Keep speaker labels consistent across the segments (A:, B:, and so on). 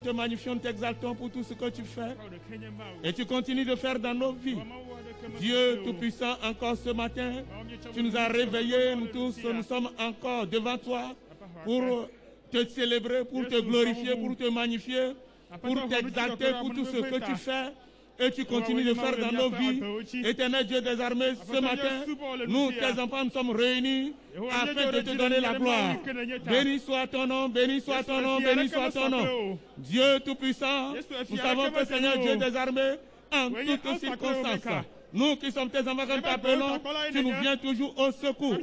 A: te magnifions, nous t'exaltons pour tout ce que tu fais. Et tu continues de faire dans nos vies. Dieu Tout-Puissant, encore ce matin, tu nous as réveillés, nous tous, nous sommes encore devant toi pour te célébrer, pour te glorifier, pour te magnifier, pour t'exalter pour tout ce que tu fais. Et tu continues de faire dans nos vies. Éternel Dieu des armées, ce matin, nous, tes enfants, nous sommes réunis afin de te donner la gloire. Béni soit ton nom, béni soit ton nom, béni soit ton nom. Dieu Tout-Puissant, nous savons que Seigneur Dieu des armées, en toutes circonstances, nous qui sommes tes enfants, comme t'appelons, tu nous viens toujours au secours.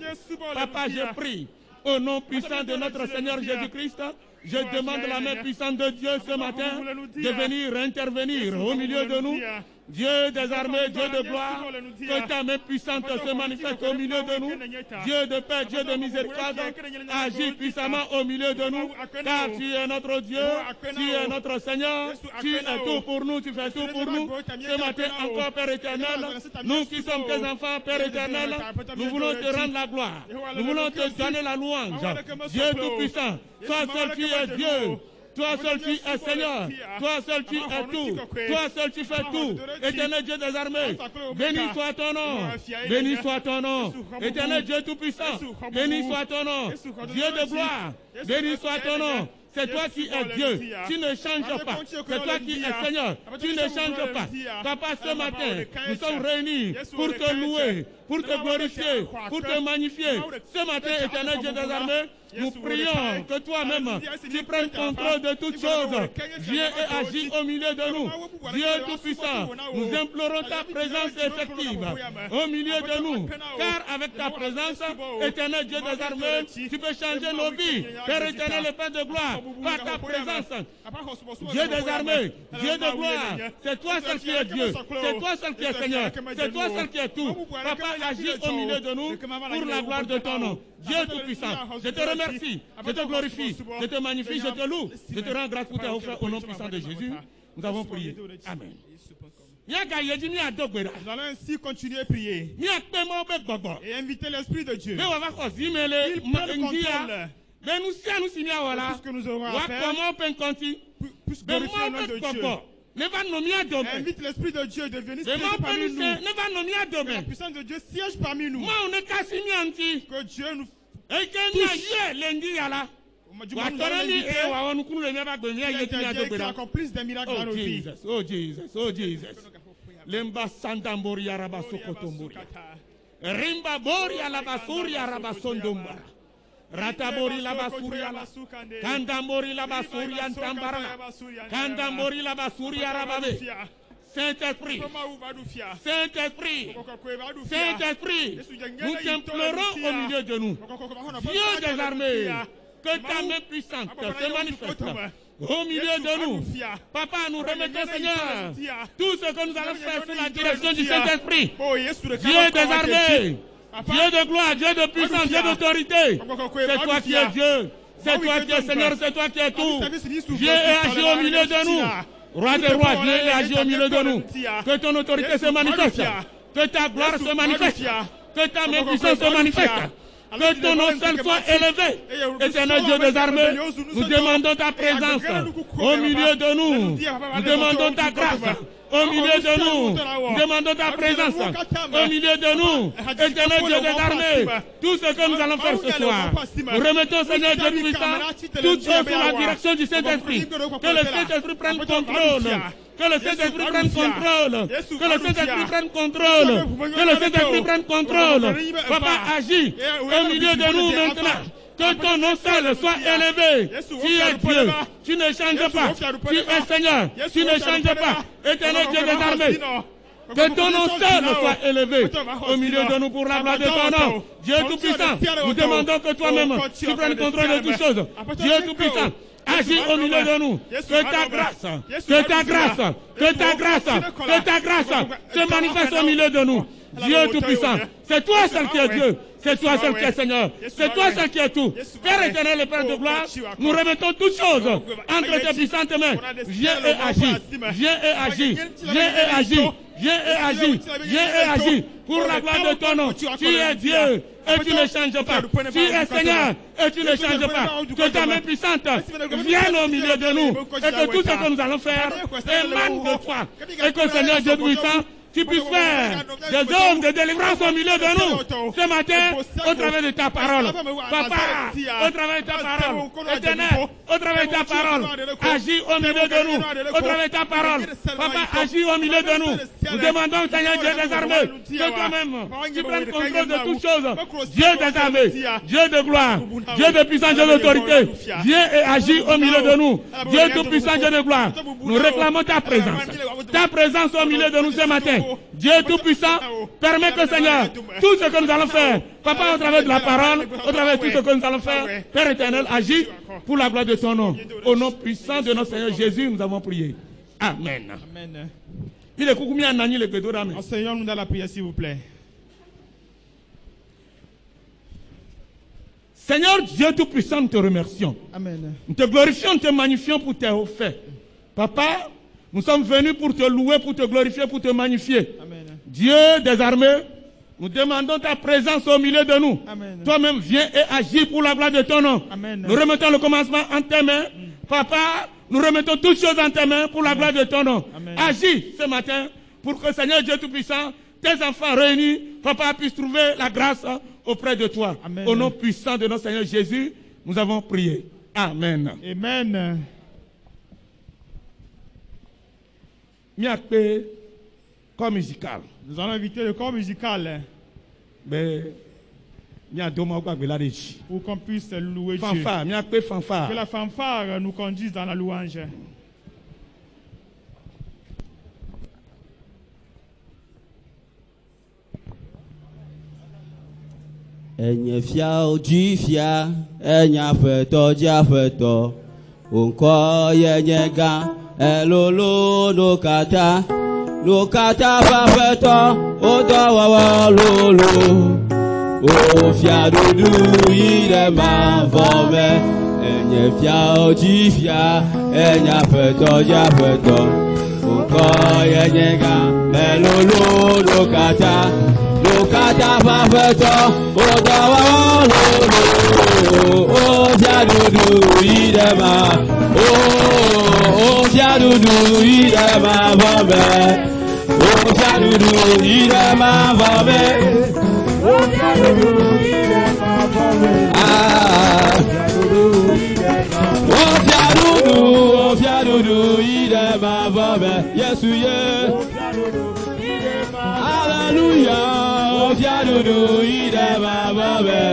A: Papa, je prie au nom puissant de notre Seigneur Jésus-Christ. Je demande la main puissante de Dieu ce matin de venir intervenir au milieu de nous. Dieu des armées, Dieu de gloire, que ta main puissante se manifeste au milieu de nous. Dieu de paix, Dieu de miséricorde, agis puissamment au milieu de nous, car tu es notre Dieu, tu es notre Seigneur, tu es tout pour nous, tu fais tout pour nous. Ce matin encore, Père éternel, nous qui sommes tes enfants, Père éternel, nous voulons te rendre la gloire, nous voulons te donner la louange. Dieu tout-puissant, toi seul tu es Dieu. Toi seul tu es Seigneur, toi seul tu es tout, toi seul tu fais tout. Éternel Dieu des armées, béni soit ton nom, béni soit ton nom. Éternel Dieu tout-puissant, béni soit ton nom. Dieu de gloire, béni soit ton nom. C'est toi qui es Dieu, tu ne changes pas. C'est toi qui es Seigneur, tu ne changes pas. Papa, ce matin, nous sommes réunis pour te louer, pour te glorifier, pour te magnifier. Ce matin, éternel Dieu des armées, nous prions que toi-même, tu prennes contrôle de toutes choses. Viens et agis au milieu de nous. Dieu Tout-Puissant, nous implorons ta présence effective au milieu de nous. Car avec ta présence, éternel Dieu des armées, tu peux changer nos vies. Père éternel et Père de gloire, par ta présence. Dieu des armées, Dieu de gloire, c'est toi seul qui es Dieu. C'est toi seul qui es Seigneur. C'est toi seul qui es tout. Papa, agis au milieu de nous pour la gloire de ton nom. Dieu Tout-Puissant, je te remercie, je te glorifie, je te magnifie, je te loue, je te rends grâce pour tes offres au nom puissant de Jésus. Nous avons prié. Amen. Nous
B: allons ainsi continuer à prier et inviter l'Esprit de Dieu. Il prend le contrôle. Puisque nous aurons à faire, puisque glorifier le nom de Dieu. Invite l'Esprit de Dieu de venir siéger parmi nous. Que la puissance de Dieu siège parmi nous. Que Dieu nous qui accomplisse des miracles dans nos vies.
A: Oh Jesus, oh Jesus. Lemba sandambori arabasokotombori. Rimba bori alabasuri arabasondombara. Ratabori labasuri ala. Kandambori labasuri antambara. Kandambori labasuri arababe. Saint-Esprit, Saint-Esprit, Saint-Esprit, nous t'implorons au milieu de nous. Dieu des armées, que ta main puissante se manifeste au milieu de nous. Papa, nous remettons, Seigneur, tout ce que nous allons faire sous la direction du Saint-Esprit. Dieu des armées, Dieu de gloire, Dieu de puissance, Dieu d'autorité. C'est toi qui es Dieu, c'est toi qui es Seigneur, c'est toi qui es tout. Dieu est agi au milieu de nous. Roi des rois, Dieu est agi au milieu de nous. Que ton autorité se manifeste, que ta gloire se manifeste, que ta main puissante se manifeste. Que ton nom seul soit élevé. Éternel Dieu des armées, nous demandons ta présence au milieu de nous. Nous demandons ta grâce au milieu de nous. Nous demandons ta présence au milieu de nous. Éternel Dieu des armées, tout ce que nous allons faire ce soir, nous remettons, Seigneur Dieu puissant, toutes choses sous la direction du Saint-Esprit. Que le Saint-Esprit prenne contrôle. Que le Saint-Esprit prenne contrôle. Que le Saint-Esprit prenne contrôle. Que le Saint-Esprit prenne contrôle. Papa, agis au milieu de nous maintenant. Que ton nom seul soit élevé. Tu es Dieu. Tu ne changes pas. Tu es Seigneur. Tu ne changes pas. Éternel Dieu des armées. Que ton nom seul soit élevé au milieu de nous pour la gloire de ton nom. Dieu Tout-Puissant, nous demandons que toi-même tu prennes contrôle de toutes choses. Dieu Tout-Puissant, agis au milieu de nous. Que ta grâce, que ta grâce, que ta grâce, que ta grâce se manifeste au milieu de nous. Dieu Tout-Puissant, c'est toi seul qui es Dieu. C'est toi seul qui es Seigneur. C'est toi seul qui es tout. Père éternel et Père de gloire, nous remettons toutes choses entre tes puissantes mains. Viens et agis. Viens et agis. Viens et agis. Viens et agis. Viens et agis. pour la gloire de ton nom. Tu es Dieu et tu ne changes pas. Tu es Seigneur et tu ne changes pas. Que ta main puissante vienne au milieu de nous et que tout ce que nous allons faire émane de toi. Et que Seigneur Dieu puissant, tu puisses faire des hommes de délivrance au milieu de nous ce matin au travers de ta parole. Papa, au travers de ta parole. Éternel, au travers de ta parole. Agis au milieu de nous. Au travers de ta parole. Papa, agis au milieu de nous. Nous demandons, Seigneur Dieu des armées, que toi-même, tu prennes contrôle de toutes choses. Dieu des armées, Dieu de gloire, Dieu de puissance, Dieu d'autorité. Viens et agis au milieu de nous. Dieu tout-puissant, Dieu de gloire. Nous réclamons ta présence. Ta présence au milieu de nous ce matin. Dieu tout-puissant, permet que Seigneur, tout ce que nous allons faire, Papa, au travers de la parole, au travers de tout ce que nous allons faire, Père éternel, agis pour la gloire de ton nom. Au nom puissant de notre Seigneur Jésus, nous avons prié. Amen.
B: Amen. Enseignons-nous dans la prière, s'il vous plaît.
A: Seigneur Dieu tout-puissant, nous te remercions.
B: Amen.
A: Nous te glorifions, nous te magnifions pour tes hauts faits. Papa, nous sommes venus pour te louer, pour te glorifier, pour te magnifier.
B: Amen.
A: Dieu des armées, nous demandons ta présence au milieu de nous. Toi-même, viens et agis pour la gloire de ton nom.
B: Amen.
A: Nous remettons le commencement en tes mains. Papa, nous remettons toutes choses en tes mains pour la gloire de ton nom.
B: Amen.
A: Agis ce matin pour que Seigneur Dieu Tout-Puissant, tes enfants réunis, Papa, puissent trouver la grâce auprès de toi.
B: Amen.
A: Au nom puissant de notre Seigneur Jésus, nous avons prié. Amen.
B: Amen.
A: Corps musical.
B: Nous allons inviter le corps musical pour qu'on puisse louer Dieu.
A: Fanfare.
B: Que la fanfare nous conduise dans la louange.
C: Enye fia oji fia, enya feto dia feto, unko yenye ga, elolo no kata fa feto, odawa lolo, o fia dudu ire ma vome, enye fia oji fia, enya feto dia feto, unko yenye ga, elolo no kata fa feto, odawa lolo, o fia dudu ire ma, o fia dudu ire ma vome, o fia dudu ire ma vome, o fia dudu ire ma vome, o fia dudu ire ma vome, Yesu ye, Hallelujah, o fia dudu ire ma vome,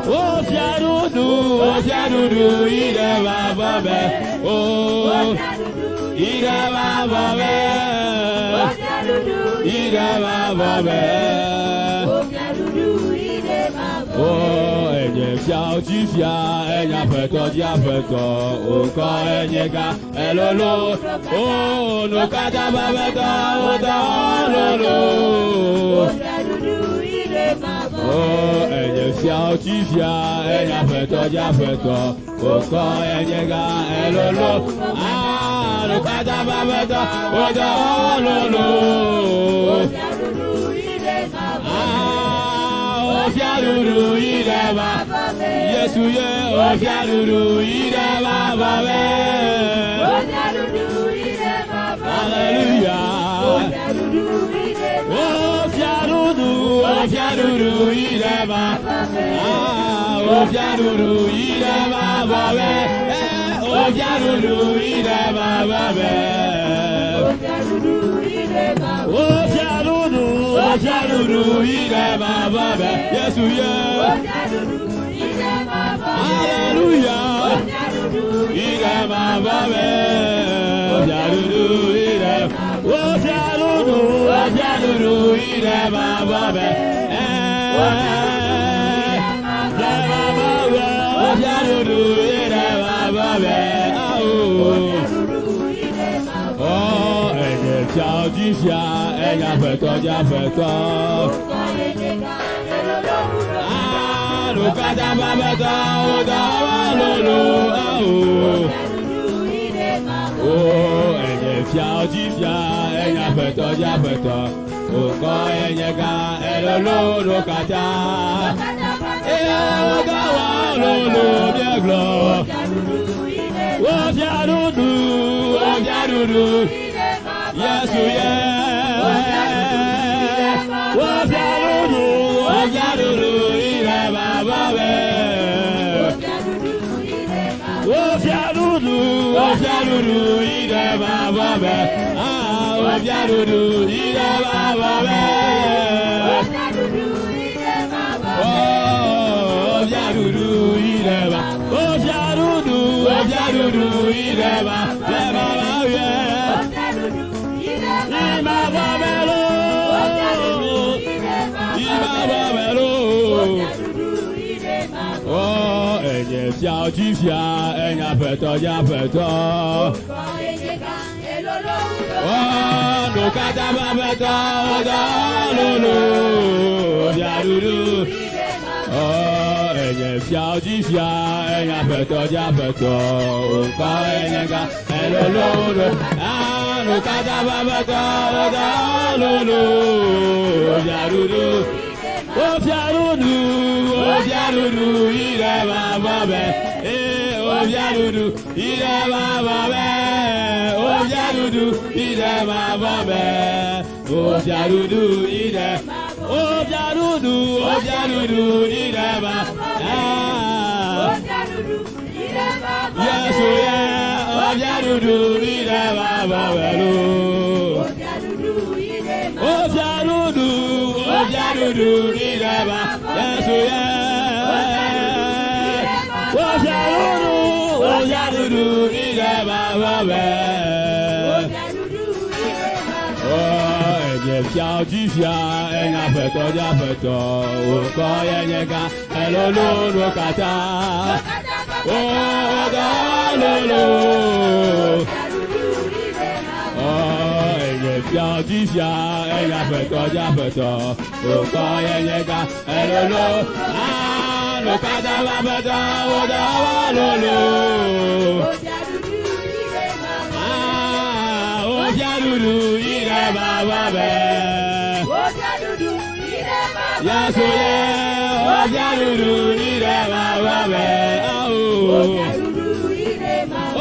C: o fia dudu ire ma vome, o ire ma vome, ire ma vome, o enye fia oji fia, enya feto dia feto, o ko enye ga elolo, o no kata ba feto, o da lolo, o enye fia oji fia, enya feto dia feto, o ko enye ga elolo, no kata ba feto, o da lolo, o fia dudu ire ma, Yesu ye, o fia dudu ire ma vame, Hallelujah, o fia dudu ire ma, o fia dudu ire ma vame, o fia dudu ire ma vame, o fia dudu ire ma vame, Yesu ye, Hallelujah, ire ma vame, o fia dudu ire ma vame, o fia dudu ire ma vame, oh, enye fia oji fia, enya feto dia feto, no kata ba feto, o da lolo, oh, enye fia oji fia, enya feto diapèto. Oko enyega elolo no kata. Oga wa lolo bieglo. Obiadudu, obiadudu. Yesu ye. Obiadudu, obiadudu ire baba be. Obiadudu, obiadudu ire baba be. Ah, obiadudu ire baba be. Oh, obiadudu ire baba. Obiadudu, obiadudu ire baba be. Imaba melo. Imaba melo. Oh, enye fiao jifia, enya feto ja feto. Oh, no kata ba feto, da lolo, ya dudu. Oh, enye fiao jifia, enya feto ja feto. Ko enye ga elolo, ah, no kata ba feto, da lolo, ya dudu. Obiadudu, obiadudu, ire baba be. Obiadudu, ire baba be. Obiadudu, ire baba be. Obiadudu, ire. Obiadudu, obiadudu, ire baba. Yesu ye. Obiadudu, ire baba be. Obiadudu, obiadudu, ire baba. Yesu ye. Obiadudu, obiadudu, ire baba be. Oh, enye fiao jifia, enya feto ja feto. Oko enyega, elolo no kata. Oh, ga lolo. Oh, enye fiao jifia, enya feto ja feto. Oko enyega, elolo. Ah, no kata ba feto, oga lolo. Ah, obiadudu ire baba be. Yesu ye, obiadudu ire baba be.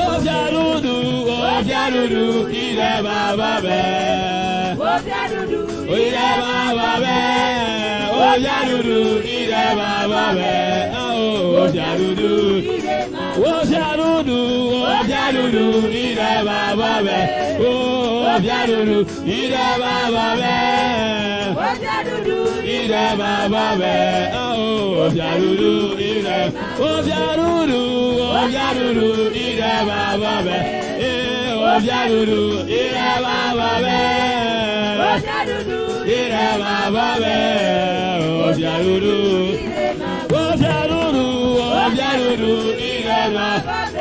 C: Obiadudu, obiadudu ire baba be. Ire baba be. Obiadudu ire baba be. Obiadudu, obiadudu, obiadudu ire baba be. Obiadudu ire baba be. Ire baba be. Obiadudu ire. Obiadudu, obiadudu ire baba be. Obiadudu ire baba be. Ire baba be. Obiadudu. Obiadudu, obiadudu ire baba.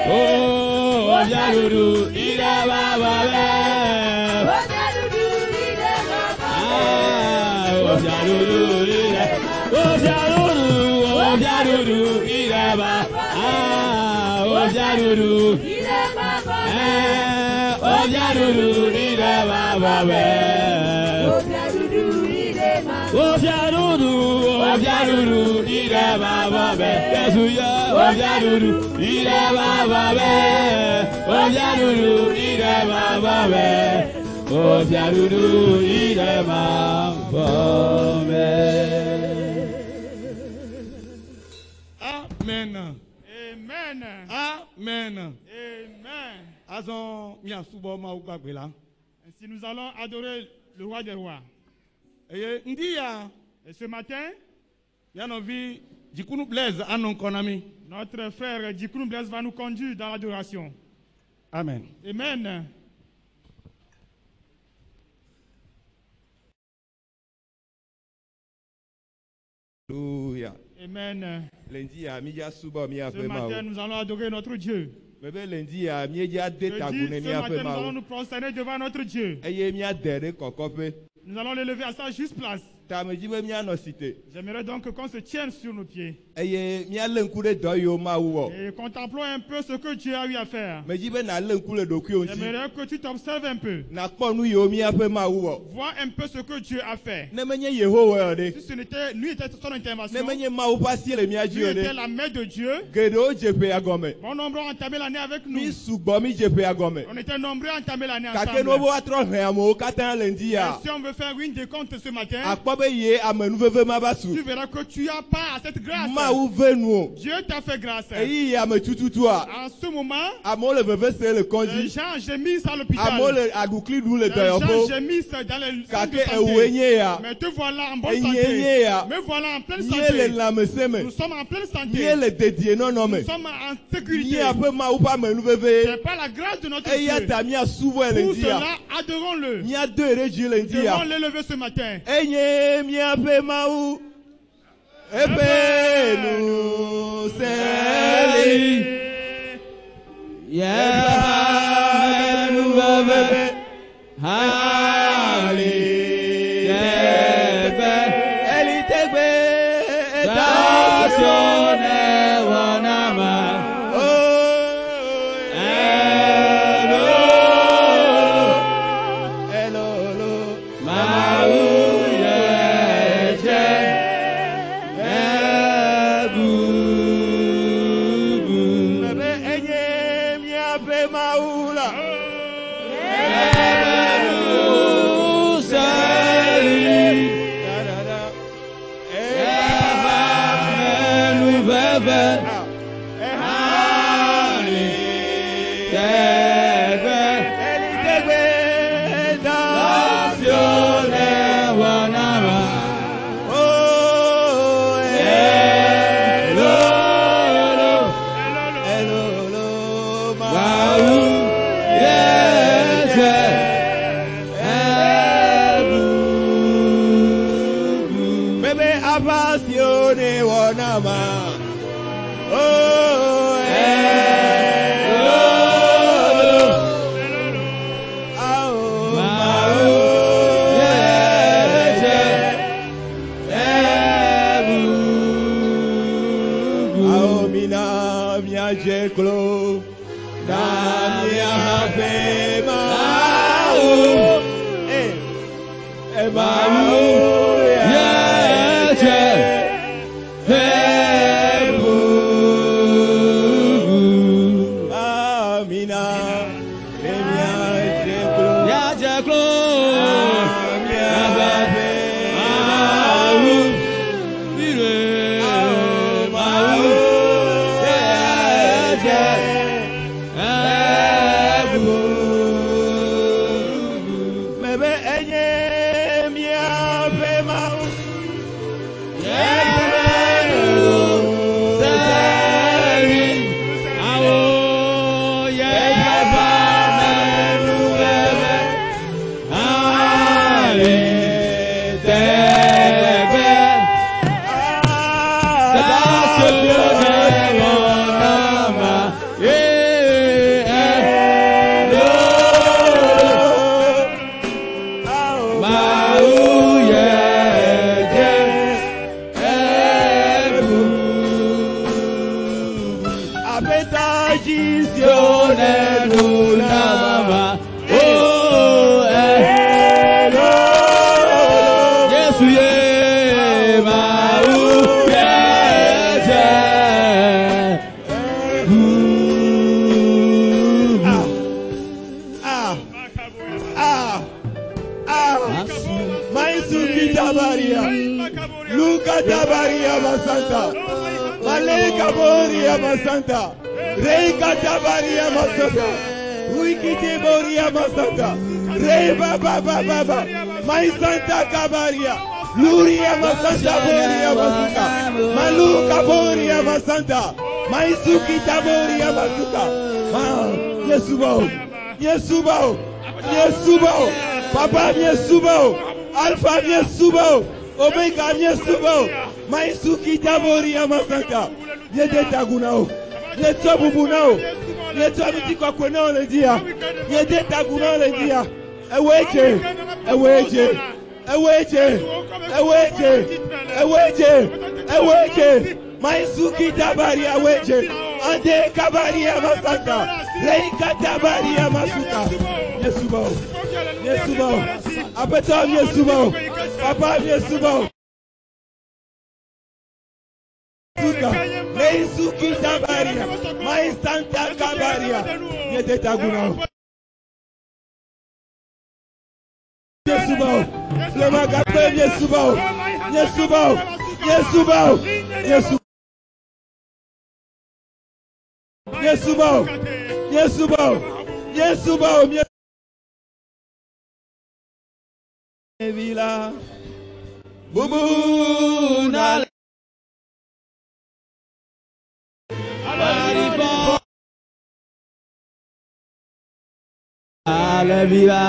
C: Oh, obiadudu ire baba be. Ah, obiadudu ire. Obiadudu, obiadudu ire baba. Ah, obiadudu. Obiadudu ire baba be. Obiadudu, obiadudu ire baba be. Yesu ye, obiadudu ire baba be. Obiadudu ire baba be. Obiadudu ire baba be.
B: Amen.
A: Amen.
B: Amen.
A: Amen.
B: Ainsi nous allons adorer le roi des rois.
A: Et
B: ce matin,
A: notre frère Djikounou Blaise va nous conduire dans l'adoration.
B: Amen.
A: Amen.
B: Alléluia.
A: Amen.
B: Ce matin, nous allons adorer notre Dieu.
A: Ce matin, nous allons nous prosterner devant notre Dieu.
B: Nous allons l'élever à sa juste place. J'aimerais donc qu'on se tienne sur nos pieds.
D: Et
B: contemplons un peu ce que Dieu a eu à faire. J'aimerais que tu t'observes un peu. Vois un peu ce que Dieu a fait. Si ce n'était lui était son intervention, lui était la main de Dieu. Bon nombre ont entamé l'année avec nous. On était nombreux à entamer l'année ensemble. Et si on veut faire une décompte ce matin, tu verras que tu as part à cette grâce. Dieu t'a fait grâce. En ce moment, les gens gémissent à l'hôpital. Les gens gémissent dans les centres de santé. Mais te voilà en bonne santé. Me voilà en pleine santé. Nous sommes en pleine santé. Nous sommes en sécurité. C'est pas la grâce de notre Dieu. Pour cela, adorons-le. Nous devons l'élever ce matin.
D: Papa vient souvent, Alpha vient souvent, Omega vient souvent, Maïsuki Tabori Amasanta, Yede Tagunao, Yeto Bubunao, Yeto Abitiko Kweno le dia, Yede Tagunao le dia, Eweche, Eweje, Maisuki Tabari Aweje, Ande Kabari Amasaka, Leika Tabari Amasuka, Yesubao, Apetom Yesubao, Papa Yesubao, Leisuki Tabari, Maisanta Kabaria, Yete Taguna. Yesubao, le magape Yesubao, Yesubao, Yesubao, Yesubao, Yesubao, Yesubao, Vila, Bubu, Nale, Ale Vila.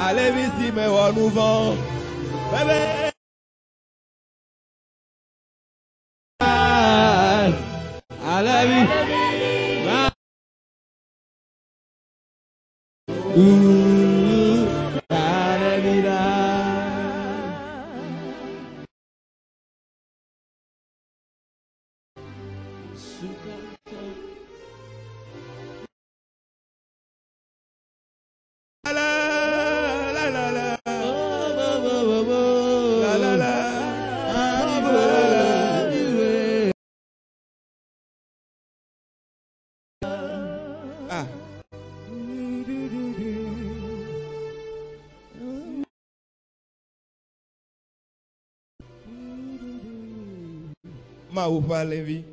D: Allez ici mais on nous vend bébé allez ma ou pas levi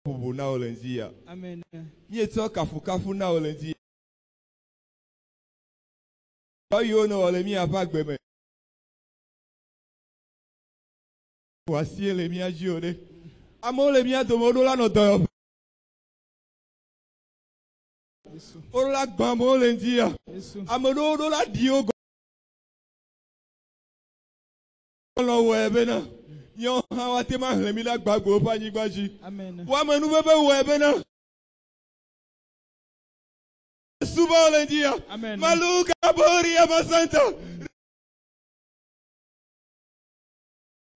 D: bubu na olendia amen ni eto kafu na olendia oyo no ole mi apagbe me voici le mi ajiore amo le mi adomodo la no do ola gba mo olendia amodo la dio Lord webena yo hawa te ma hlemi la gbagbo pa ni gbaji amen wa manu bebe webena suba olendia amen maluka boria masanta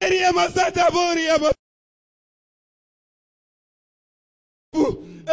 D: eria masanta boria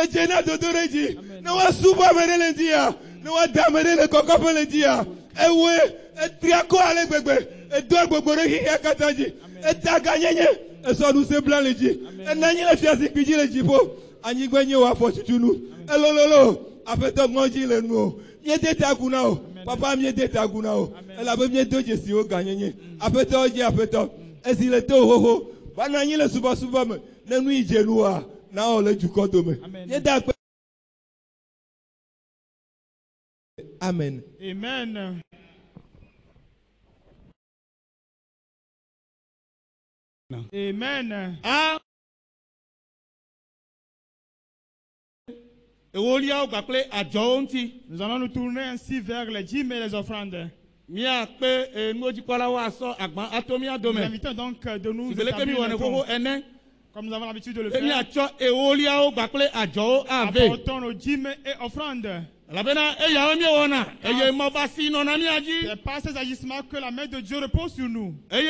D: ejena dodoreji no wa suba merelendia no wa damere kokofo lendia ewe etriako alegbegbe et gbogbo hi akataji et taganyenye esonu se blanc leji enanyi le fiasi piji le jipo anyigbenye wa fotutunu elololo afeto ngonji le nu miete taguna o papa miete taguna o elabe miete jesi o ganyenye afeto oje afeto esile to hoho bananyi le suba me nenu ijenua na o le jukoto me yeda amen
B: amen. Amen. Ah. Nous allons nous tourner ainsi vers les dîmes et les offrandes. Nous invitons donc de nous établir comme nous avons l'habitude de le faire. Apportons nos dîmes et offrandes. C'est par ces agissements que la main de Dieu repose sur nous. Et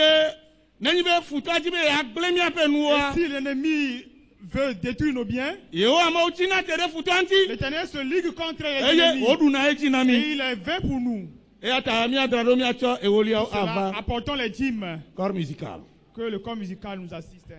B: si l'ennemi veut détruire nos biens, l'Éternel se ligue contre les ennemis. Et il est vain pour nous. Cela, apportons les dîmes.
A: Corps musical.
B: Que le corps musical nous assiste.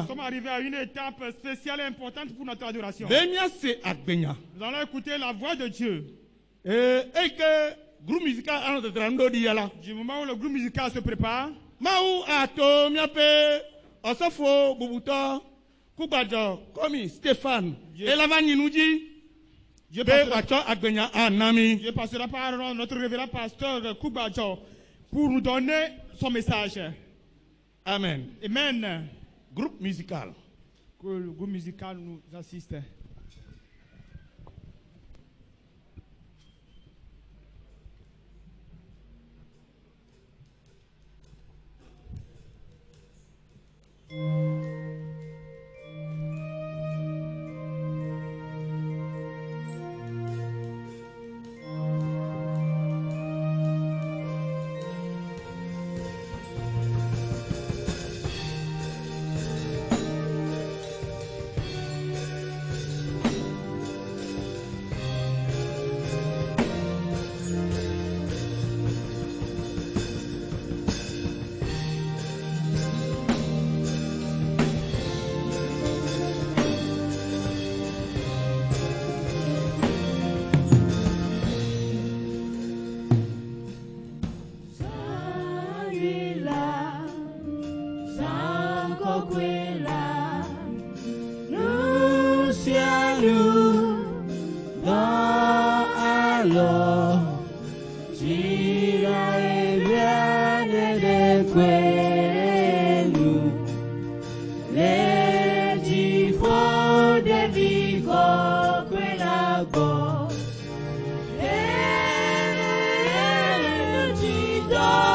B: Nous sommes arrivés à une étape spéciale et importante pour notre adoration. Nous allons écouter la voix de Dieu. Du moment où le groupe musical se prépare,
A: Stéphane,
B: Dieu passera par notre révérend pasteur Koubadjo pour nous donner son message.
A: Amen.
B: Amen.
A: Groupe musical.
B: Que le groupe musical nous assiste.
C: alors tira et viene de quello le tifo de vico quella go e ci do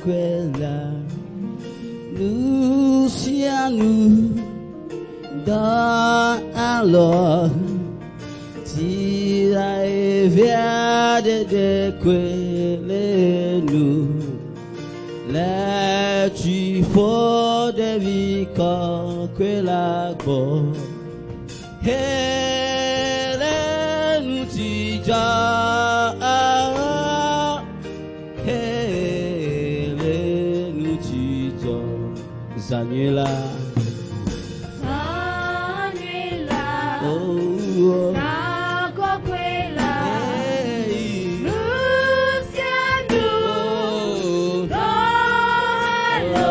C: quella Luciano da allora tira e via de quelle le ci fo de vico quella go e le nuti già Sanuela, Sanuela, oh, Saco quella, Luciano, Dolo,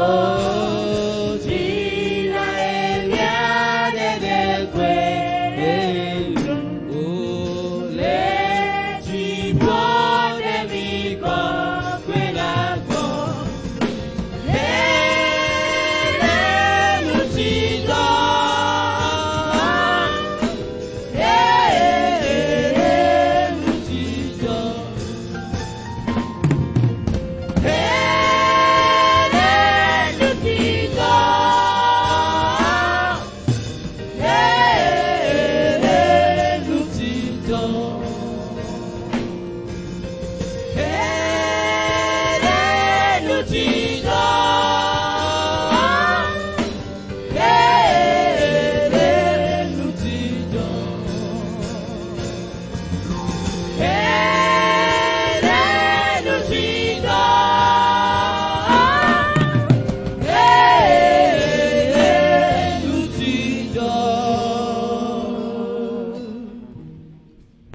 C: Gila e viene del quello, oh, le ci può de vico quella go.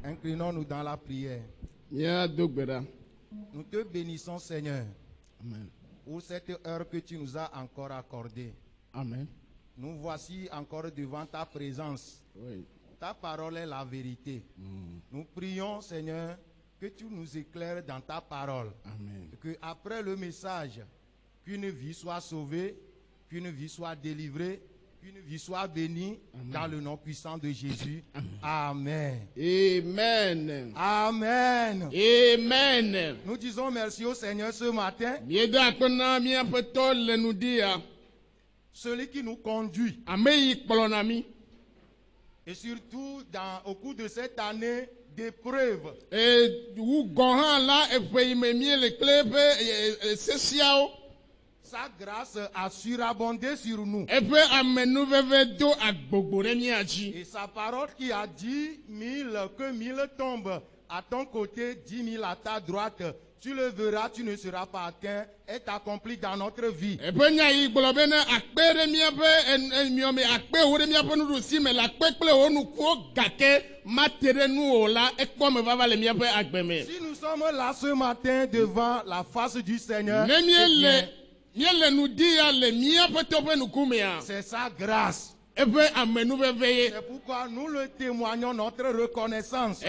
E: Inclinons-nous dans la prière. Nous te bénissons, Seigneur. Amen. Pour cette heure que tu nous as encore accordée. Amen. Nous voici encore devant ta présence. Oui. Ta parole est la vérité. Nous prions, Seigneur, que tu nous éclaires dans ta parole. Amen. Que après le message, qu'une vie soit sauvée, qu'une vie soit délivrée, qu'une vie soit bénie. Amen. Dans le nom puissant de Jésus. Amen.
B: Amen.
E: Amen.
B: Amen.
E: Nous disons merci au Seigneur ce matin. Celui qui nous conduit. Et surtout au cours de cette année d'épreuve. Sa grâce a surabondé sur nous. Et sa parole qui a dit que 1000 tombent à ton côté, 10 000 à ta droite. Tu le verras, tu ne seras pas atteint, est accompli dans notre vie. Si nous sommes là ce matin devant la face du Seigneur, c'est sa grâce. C'est pourquoi nous le témoignons notre reconnaissance.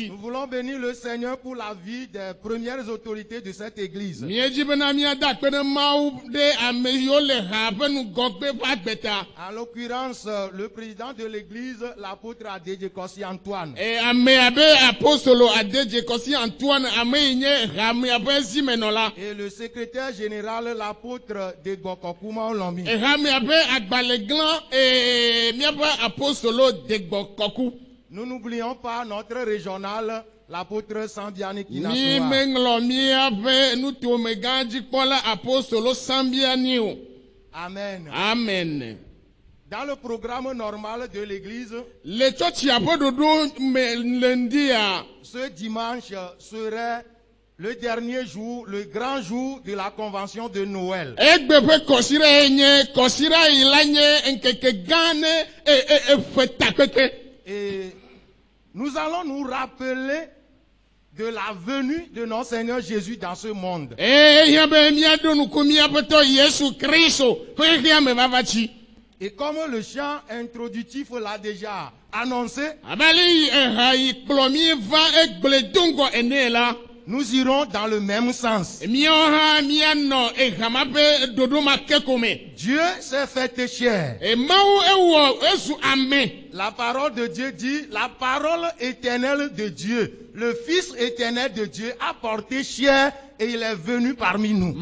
E: Nous voulons bénir le Seigneur pour la vie des premières autorités de cette église. En l'occurrence, le président de l'église, l'apôtre Adedjekosi Antoine. Et le secrétaire général, l'apôtre de Gokokuma Olombi. Nous n'oublions pas notre régional, l'apôtre Sambiani Kinasoa. Amen.
A: Amen.
E: Dans le programme normal de l'église, ce dimanche serait le dernier jour, le grand jour de la convention de Noël. Et nous allons nous rappeler de la venue de notre Seigneur Jésus dans ce monde. Et comme le chant introductif l'a déjà annoncé, nous irons dans le même sens. Dieu s'est fait chair. La parole de Dieu dit, la parole éternelle de Dieu, le Fils éternel de Dieu a porté chair et il est venu parmi nous.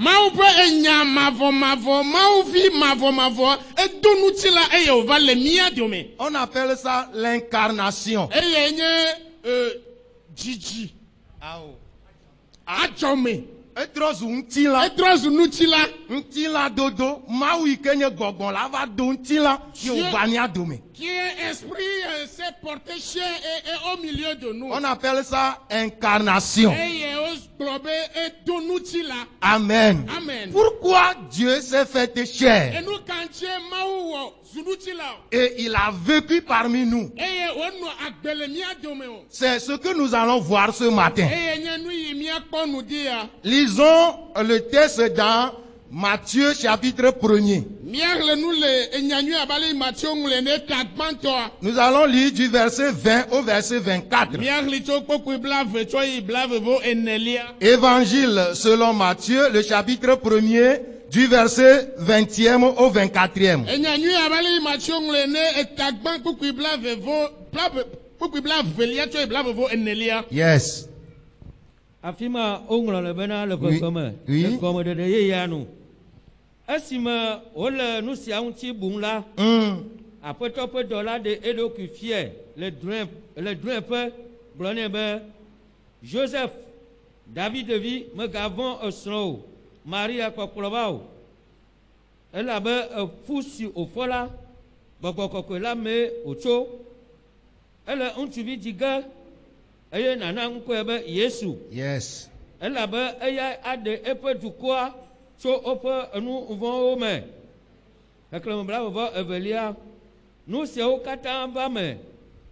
E: On appelle ça l'incarnation. Etrozu ntila dodo maui kenye gogon la va do ntila ki obania dome.
A: Qui est esprit s'est porté chair et au milieu de nous.
E: On appelle ça incarnation.
A: Amen.
E: Amen. Pourquoi Dieu s'est fait chair? Et il a vécu parmi nous. C'est ce que nous allons voir ce matin. Lisons le texte dans Matthieu chapitre 1er. Nous allons lire du verset 20 au verset 24. Évangile selon Matthieu, le chapitre 1er, du verset 20e au 24e. Yes.
D: Afima onglo le bena le kokome le komo de yeyanu asima ole nu sia unti bunla apoto pe dollar de edo qui fier le droit peu blonné be Joseph David de vie me gavon osno Maria kokolobao elle a be fusi au fola bokokola me ocho elle unti vi diga eye nana nkwebe Yesu.
E: Yes.
D: Elle be aya ade epe dukwa so ope enu von ome. Eklem bla vo evelia. Nu se o kata va me.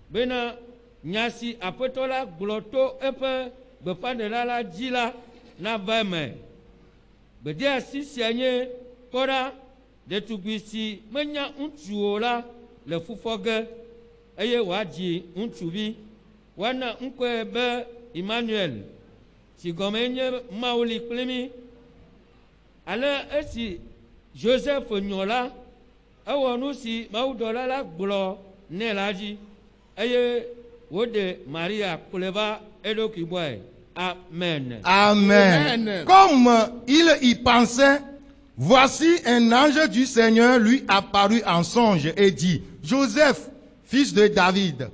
D: Bena nyasi apetola gloto epe be panela la dila na va me. Be dia sisianye kora de tubisi menya untuola le fufoge eye waji untubi. Wana nkwe be Emmanuel si gomenye mauli klimi ale esi Joseph nyola awonu si maudola la glo ne laji eye wode Maria kuleva edoki boy. Amen.
E: Amen. Comme il y pensait, voici un ange du Seigneur lui apparut en songe et dit: Joseph, fils de David,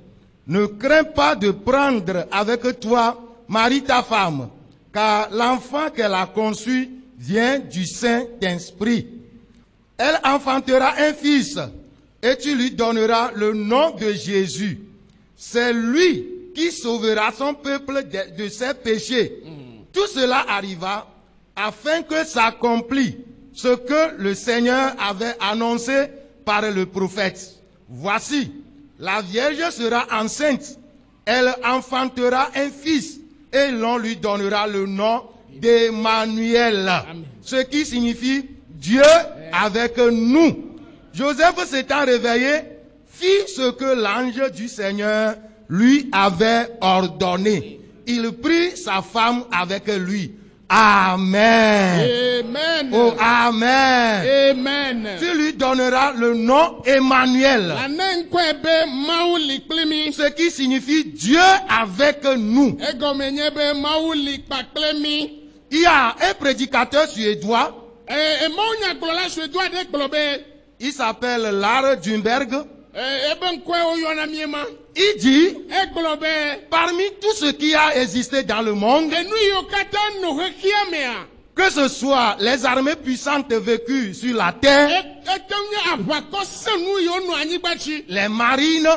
E: ne crains pas de prendre avec toi Marie ta femme, car l'enfant qu'elle a conçu vient du Saint-Esprit. Elle enfantera un fils et tu lui donneras le nom de Jésus. C'est lui qui sauvera son peuple de ses péchés. Tout cela arriva afin que s'accomplisse ce que le Seigneur avait annoncé par le prophète. Voici, la Vierge sera enceinte, elle enfantera un fils et l'on lui donnera le nom d'Emmanuel. Ce qui signifie Dieu avec nous. Joseph s'étant réveillé, fit ce que l'ange du Seigneur lui avait ordonné. Il prit sa femme avec lui. Amen.
B: Amen.
E: Oh, amen.
B: Amen.
E: Tu lui donneras le nom Emmanuel. Ce qui signifie Dieu avec nous. Il y a un prédicateur suédois. Il s'appelle Lars Dunberg. Il dit, parmi tout ce qui a existé dans le monde, que ce soit les armées puissantes vécues sur la terre, les marines,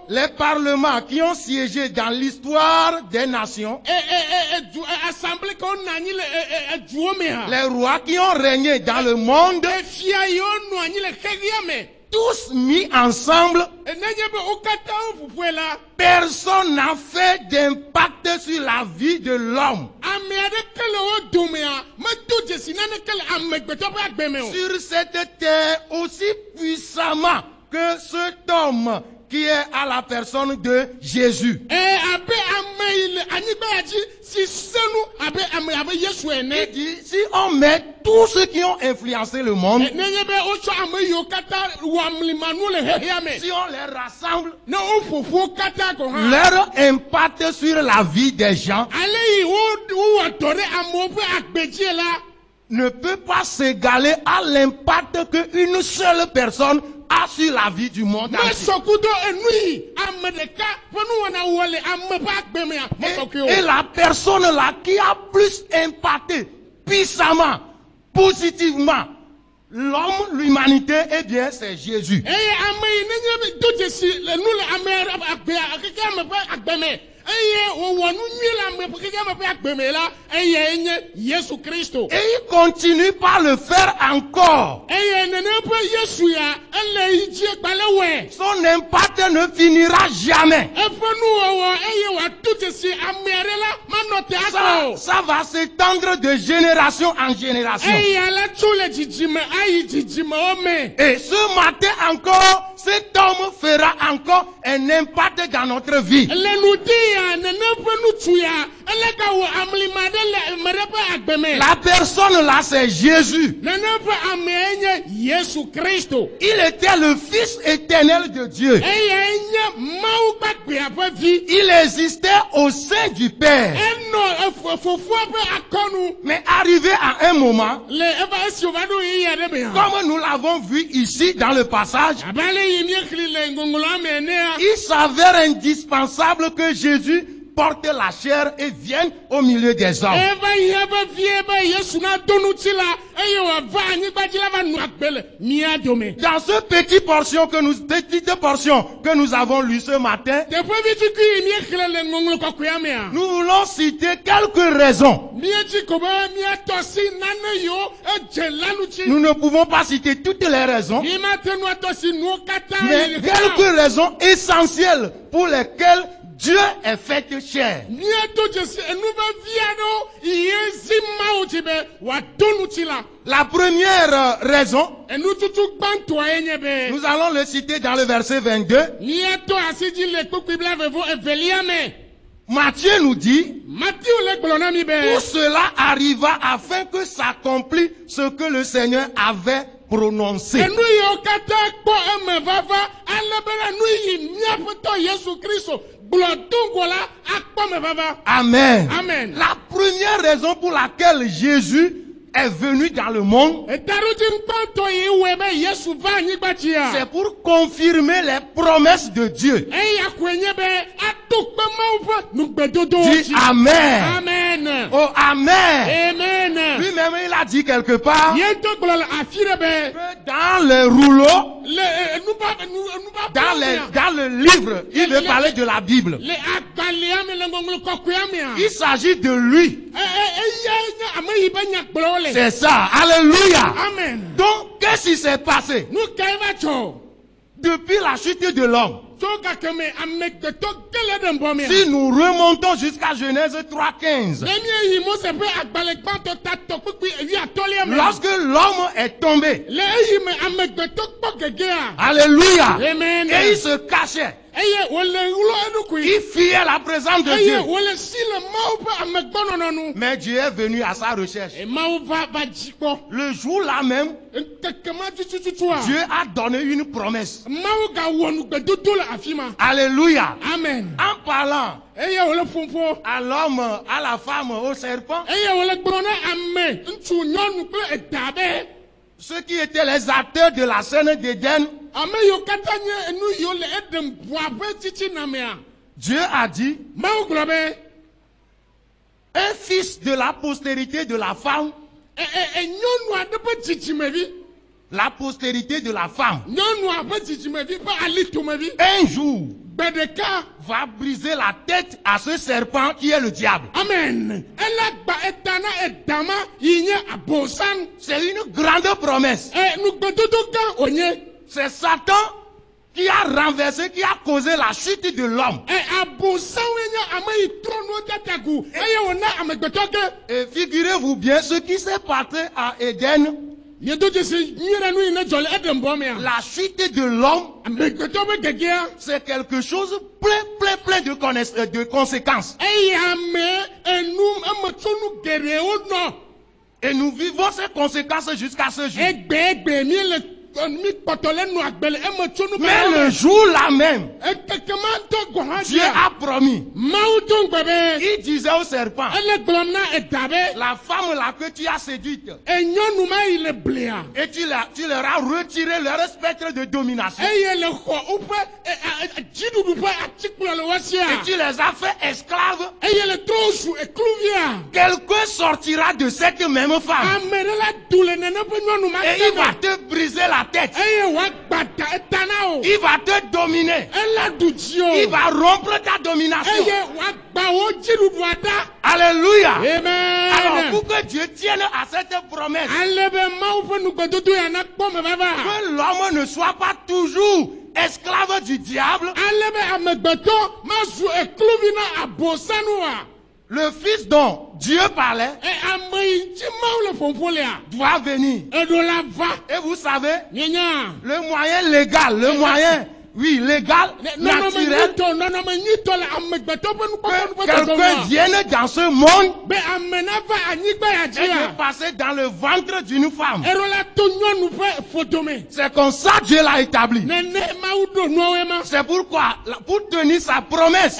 E: les parlements qui ont siégé dans l'histoire des nations, les rois qui ont régné dans le monde, tous mis ensemble, personne n'a fait d'impact sur la vie de l'homme. Sur cette terre aussi puissamment que cet homme qui est à la personne de Jésus. Il dit, si on met tous ceux qui ont influencé le monde, si on les rassemble, leur impact sur la vie des gens ne peut pas s'égaler à l'impact qu'une seule personne a sur la vie du monde entier. Et la personne là qui a plus impacté puissamment, positivement l'homme, l'humanité, eh bien c'est Jésus. Et il continue par le faire encore. Son impact ne finira jamais. Ça va s'étendre de génération en génération. Et ce matin encore, cet homme fera encore un impact dans notre vie. La personne là, c'est Jésus. Il était le Fils éternel de Dieu. Il existait au sein du Père. Mais arrivé à un moment, comme nous l'avons vu ici dans le passage, il s'avère indispensable que Jésus porte la chair et vienne au milieu des hommes. Dans ce petite portion que nous avons lu ce matin, nous voulons citer quelques raisons. Nous ne pouvons pas citer toutes les raisons, mais quelques raisons essentielles pour lesquelles Dieu est fait chair. La première raison, nous allons le citer dans le verset 22. Matthieu nous dit, tout cela arriva afin que s'accomplisse ce que le Seigneur avait prononcé. Amen.
B: Amen.
E: La première raison pour laquelle Jésus est venu dans le monde, c'est pour confirmer les promesses de Dieu. Dis Amen.
B: Amen.
E: Oh Amen.
B: Amen.
E: Lui-même il a dit quelque part
B: que
E: dans le rouleau, dans le livre, il veut parler de la Bible. Il s'agit de lui. C'est ça. Alléluia.
B: Amen.
E: Donc, qu'est-ce qui s'est passé depuis la chute de l'homme? Si nous remontons jusqu'à Genèse 3:15, lorsque l'homme est tombé, alléluia, et il se cachait, il fuyait la présence de Dieu. Mais Dieu est venu à sa recherche. Le jour là même, Dieu a donné une promesse. Alléluia.
B: Amen.
E: En parlant à l'homme, à la femme, au serpent, ceux qui étaient les acteurs de la scène d'Éden, Dieu a dit, un fils de la postérité de la femme, la postérité de la femme, un jour va briser la tête à ce serpent qui est le diable.
B: Amen.
E: C'est une grande promesse. C'est Satan qui a renversé, qui a causé la chute de l'homme. Et figurez-vous bien ce qui s'est passé à Éden. La chute de l'homme, c'est quelque chose plein de conséquences. Et nous vivons ces conséquences jusqu'à ce jour. Mais le jour là même, Dieu a promis. Il disait au serpent, la femme là que tu as séduite, et tu leur as retiré leur spectre de domination, et tu les as fait esclaves. Quelqu'un sortira de cette même femme et il va te briser la tête. Il va te dominer. Il va rompre ta domination. Alléluia.
B: Amen.
E: Alors pour que Dieu tienne à cette promesse, que l'homme ne soit pas toujours esclave du diable, le fils dont Dieu parlait doit venir. Et vous savez, le moyen légal, le moyen, oui, légal, naturel, que quelqu'un vienne dans ce monde et de passer dans le ventre d'une femme. C'est comme ça Dieu l'a établi. C'est pourquoi, pour tenir sa promesse,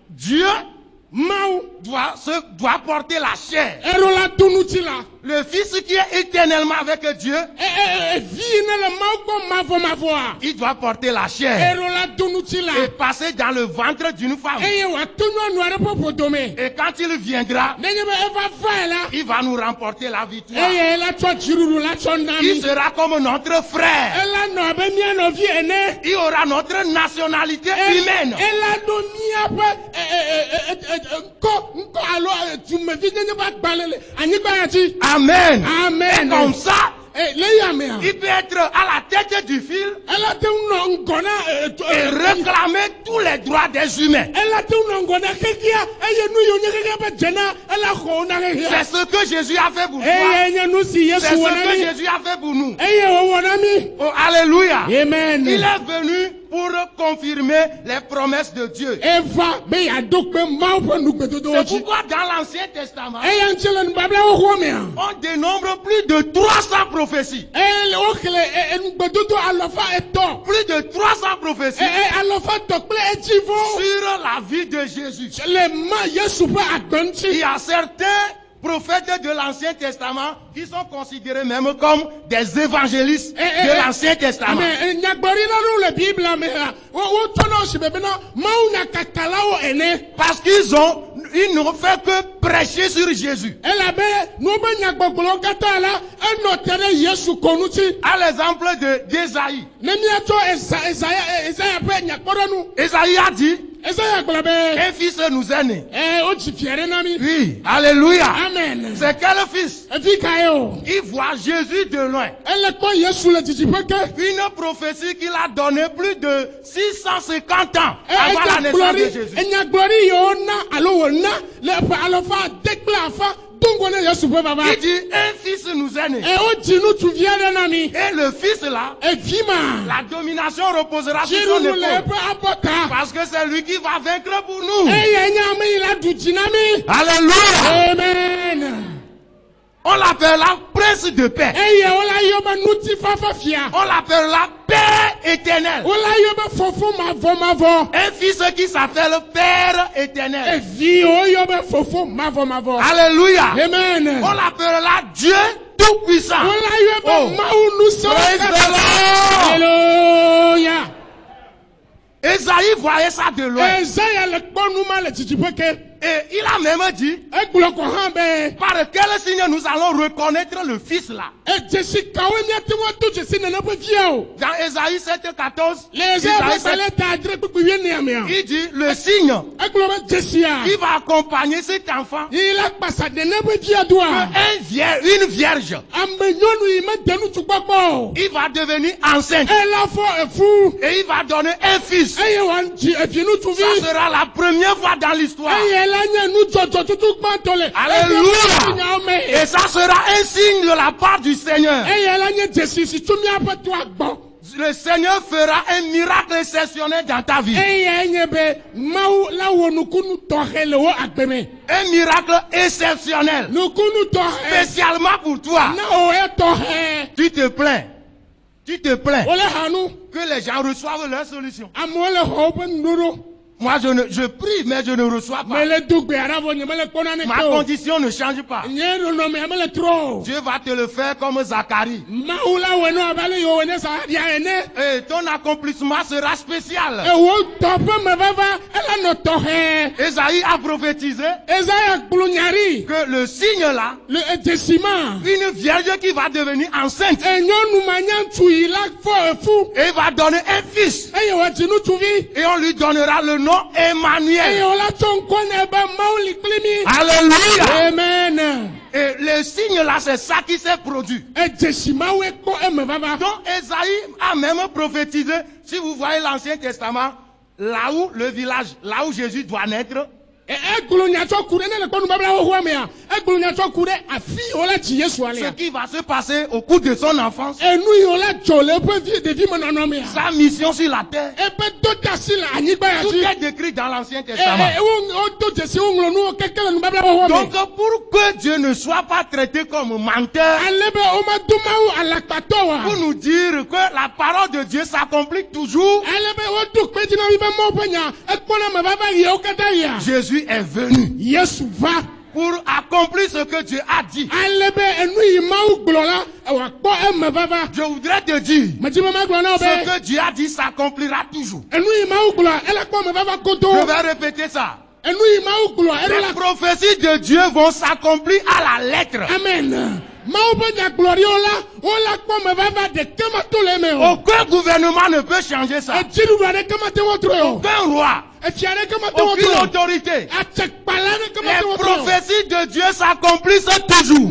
E: Dieu doit porter la chair. Le fils qui est éternellement avec Dieu, il doit porter la chair et passer dans le ventre d'une femme. Et quand il viendra, il va nous remporter la victoire. Il sera comme notre frère. Il aura notre nationalité humaine. Amen.
B: Amen.
E: Et comme ça, il peut être à la tête du fil et réclamer tous les droits des humains. C'est ce que Jésus a fait pour toi. C'est ce que Jésus a fait pour nous. Oh, alléluia.
B: Amen.
E: Il est venu pour confirmer les promesses de Dieu. C'est pourquoi dans l'Ancien Testament, on dénombre plus de 300 prophéties. Plus de 300 prophéties sur la vie de Jésus. Il y a certains prophètes de l'Ancien Testament qui sont considérés même comme des évangélistes de l'Ancien Testament. Parce qu'ils n'ont fait que prêcher sur Jésus. À l'exemple d'Ésaïe. Ésaïe a dit, Un fils nous est né. Oui, alléluia.
B: Amen.
E: C'est quel fils? Il voit Jésus de loin. Une prophétie qu'il a donnée plus de 650 ans avant la naissance de Jésus. Il dit, un fils nous est né. Et le fils là, la domination reposera sur son épaule. Parce que c'est lui qui va vaincre pour nous. Alléluia.
B: Amen.
E: On l'appellera prince de paix. On l'appellera Père éternel. Un fils qui s'appelle Père éternel. Alléluia.
B: Amen.
E: On l'appellera Dieu tout-puissant. Oh. Praise the Lord.
B: Alléluia.
E: Esaïe voyait ça de loin. Et il a même dit, par quel signe nous allons reconnaître le fils là. Dans Esaïe 7:14, il dit le signe qui va accompagner cet enfant, une vierge, il va devenir enceinte et il va donner un fils. Ça sera la première fois dans l'histoire. Alléluia. Et ça sera un signe de la part du Seigneur. Le Seigneur fera un miracle exceptionnel dans ta vie. Un miracle exceptionnel. Spécialement pour toi. Tu te plains. Tu te plains que les gens reçoivent leur solution. Moi, je prie, mais je ne reçois pas. Ma condition ne change pas. Dieu va te le faire comme Zacharie. Et ton accomplissement sera spécial. Esaïe a prophétisé que le signe là, une vierge qui va devenir enceinte, et va donner un fils. Et on lui donnera le nom Emmanuel. Alléluia.
B: Amen.
E: Et le signe là, c'est ça qui s'est produit. Donc Esaïe a même prophétisé, si vous voyez l'Ancien Testament, là où le village, là où Jésus doit naître, ce qui va se passer au cours de son enfance, sa mission sur la terre, tout est décrit dans l'Ancien Testament. Donc pour que Dieu ne soit pas traité comme menteur, pour nous dire que la parole de Dieu s'accomplit toujours, Jésus est venu pour accomplir ce que Dieu a dit. Je voudrais te dire, ce que Dieu a dit s'accomplira toujours. Je vais répéter ça. Les prophéties de Dieu vont s'accomplir à la lettre.
B: Amen.
E: Aucun gouvernement ne peut changer ça. Aucun roi. Aucune autorité. Les prophéties de Dieu s'accomplissent toujours.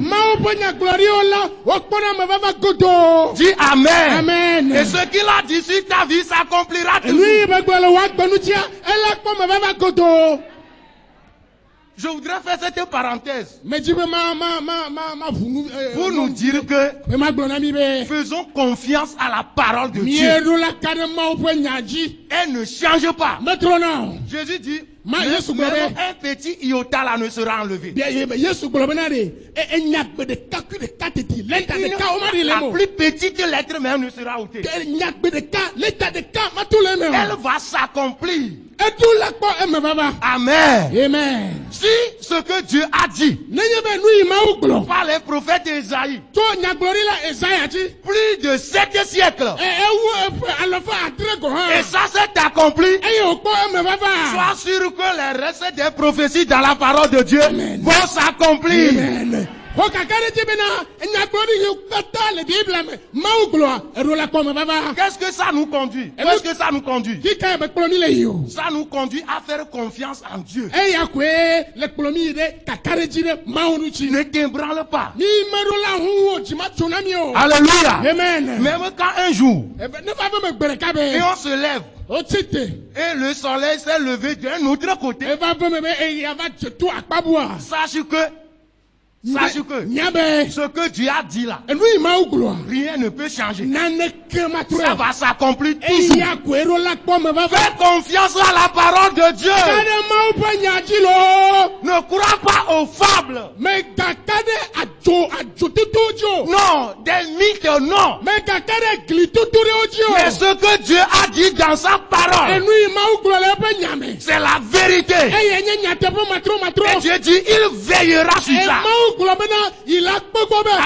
E: Dis Amen.
B: Amen.
E: Et ce qu'il a dit sur ta vie s'accomplira toujours. Je voudrais faire cette parenthèse pour nous dire que faisons confiance à la parole de Dieu. Elle ne change pas. Jésus dit, même un petit iota là ne sera enlevé. La plus petite lettre même ne sera ôtée. Elle va s'accomplir. Amen.
B: Amen.
E: Si ce que Dieu a dit par les prophètes Esaïe, plus de 7 siècles, et ça s'est accompli, sois sûr que les restes des prophéties dans la parole de Dieu vont s'accomplir. Qu'est-ce que ça nous conduit? Où est-ce que ça nous conduit? Ça nous conduit à faire confiance en Dieu. Ne t'ébranle pas. Alléluia.
B: Amen.
E: Même quand un jour, et on se lève, et le soleil s'est levé d'un autre côté, sache que ce que Dieu a dit là, rien ne peut changer. Ça va s'accomplir toujours. Fais confiance à la parole de Dieu. Ne crois pas aux fables. Non, des mythes, non. Mais ce que Dieu a dit dans sa parole, c'est la vérité. Et Dieu dit, il veillera sur ça. À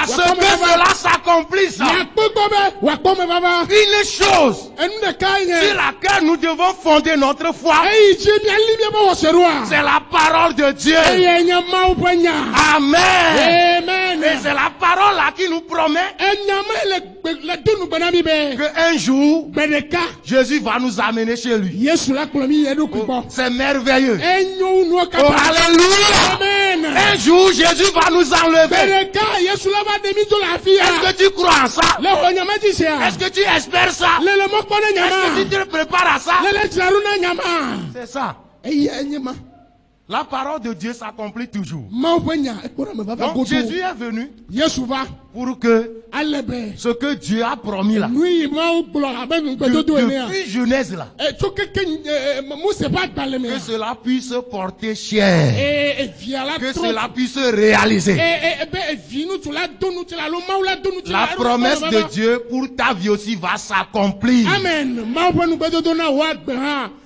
E: ce que cela s'accomplisse. Une chose sur laquelle nous devons fonder notre foi, c'est la parole de Dieu. Amen. Et c'est la parole là qui nous promet qu'un jour, Jésus va nous amener chez lui. Oh, c'est merveilleux. Oh, alléluia. Un jour, Jésus va nous enlever. Est-ce que tu crois en ça? Est-ce que tu espères ça? Est-ce que tu te prépares à ça? C'est ça. La parole de Dieu s'accomplit toujours. Donc Jésus est venu pour que ce que Dieu a promis là, depuis Genèse là, que cela puisse porter chair, que cela puisse réaliser. La promesse de Dieu pour ta vie aussi va s'accomplir.
B: Amen.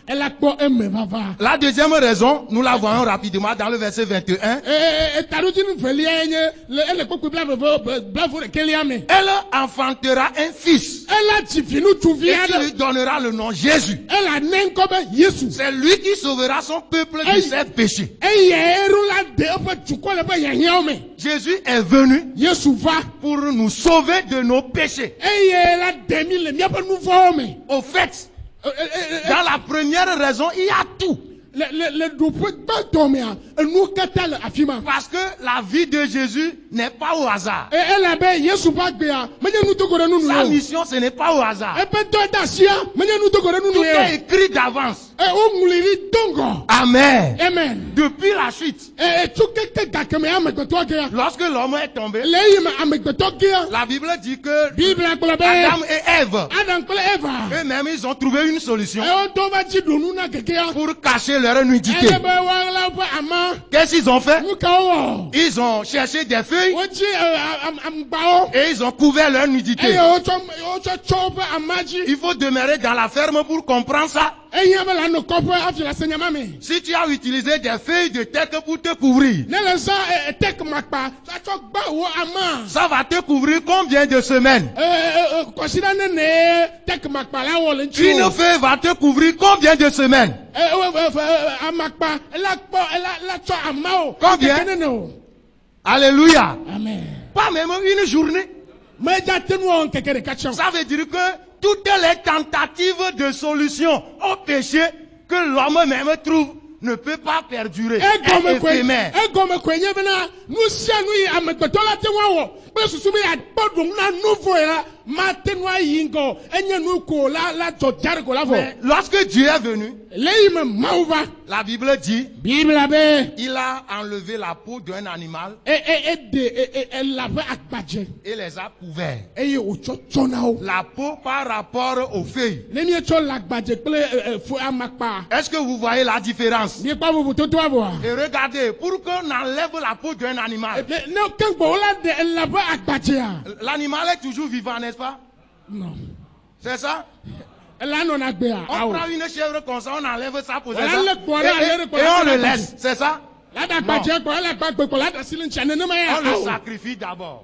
E: La deuxième raison, nous la voyons rapidement dans le verset 21. Elle enfantera un fils. Et tu lui donnera le nom Jésus. C'est lui qui sauvera son peuple de ses péchés. Jésus est venu pour nous sauver de nos péchés. Au fait, dans la première raison, il y a tout. Parce que la vie de Jésus n'est pas au hasard. Sa mission, ce n'est pas au hasard. Tout est écrit d'avance. Amen. Depuis la chute, lorsque l'homme est tombé, la Bible dit que Adam et Ève, eux-mêmes, ils ont trouvé une solution pour cacher leur nudité. Qu'est-ce qu'ils ont fait? Ils ont cherché des feuilles et ils ont couvert leur nudité. Il faut demeurer dans la ferme pour comprendre ça. Si tu as utilisé des feuilles de teck pour te couvrir, ça va te couvrir combien de semaines? Une feuille va te couvrir combien de semaines? Combien? Alléluia.
B: Amen.
E: Pas même une journée. Ça veut dire que toutes les tentatives de solution au péché que l'homme même trouve ne peut pas perdurer. Éphémère. Mais lorsque Dieu est venu, la Bible dit, il a enlevé la peau d'un animal et les a couverts. La peau par rapport aux feuilles. Est-ce que vous voyez la différence? Et regardez, pour qu'on enlève la peau d'un animal, l'animal est toujours vivant, n'est-ce pas?
B: Non.
E: C'est ça?
B: On
E: prend une chèvre comme ça, on enlève ça pour ça. Et on le laisse, c'est ça? Non. On le sacrifie d'abord.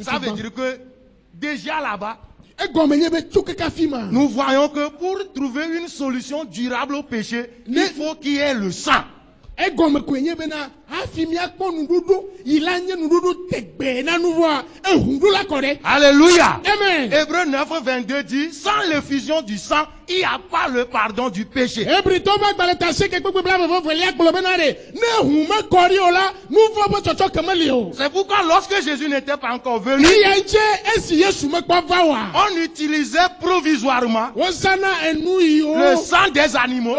E: Ça veut dire que déjà là-bas, nous voyons que pour trouver une solution durable au péché, il faut qu'il y ait le sang. Alléluia.
B: Amen.
E: Hébreux 9, 22 dit, sans l'effusion du sang, il n'y a pas le pardon du péché. C'est pourquoi lorsque Jésus n'était pas encore venu, on utilisait provisoirement le sang des animaux.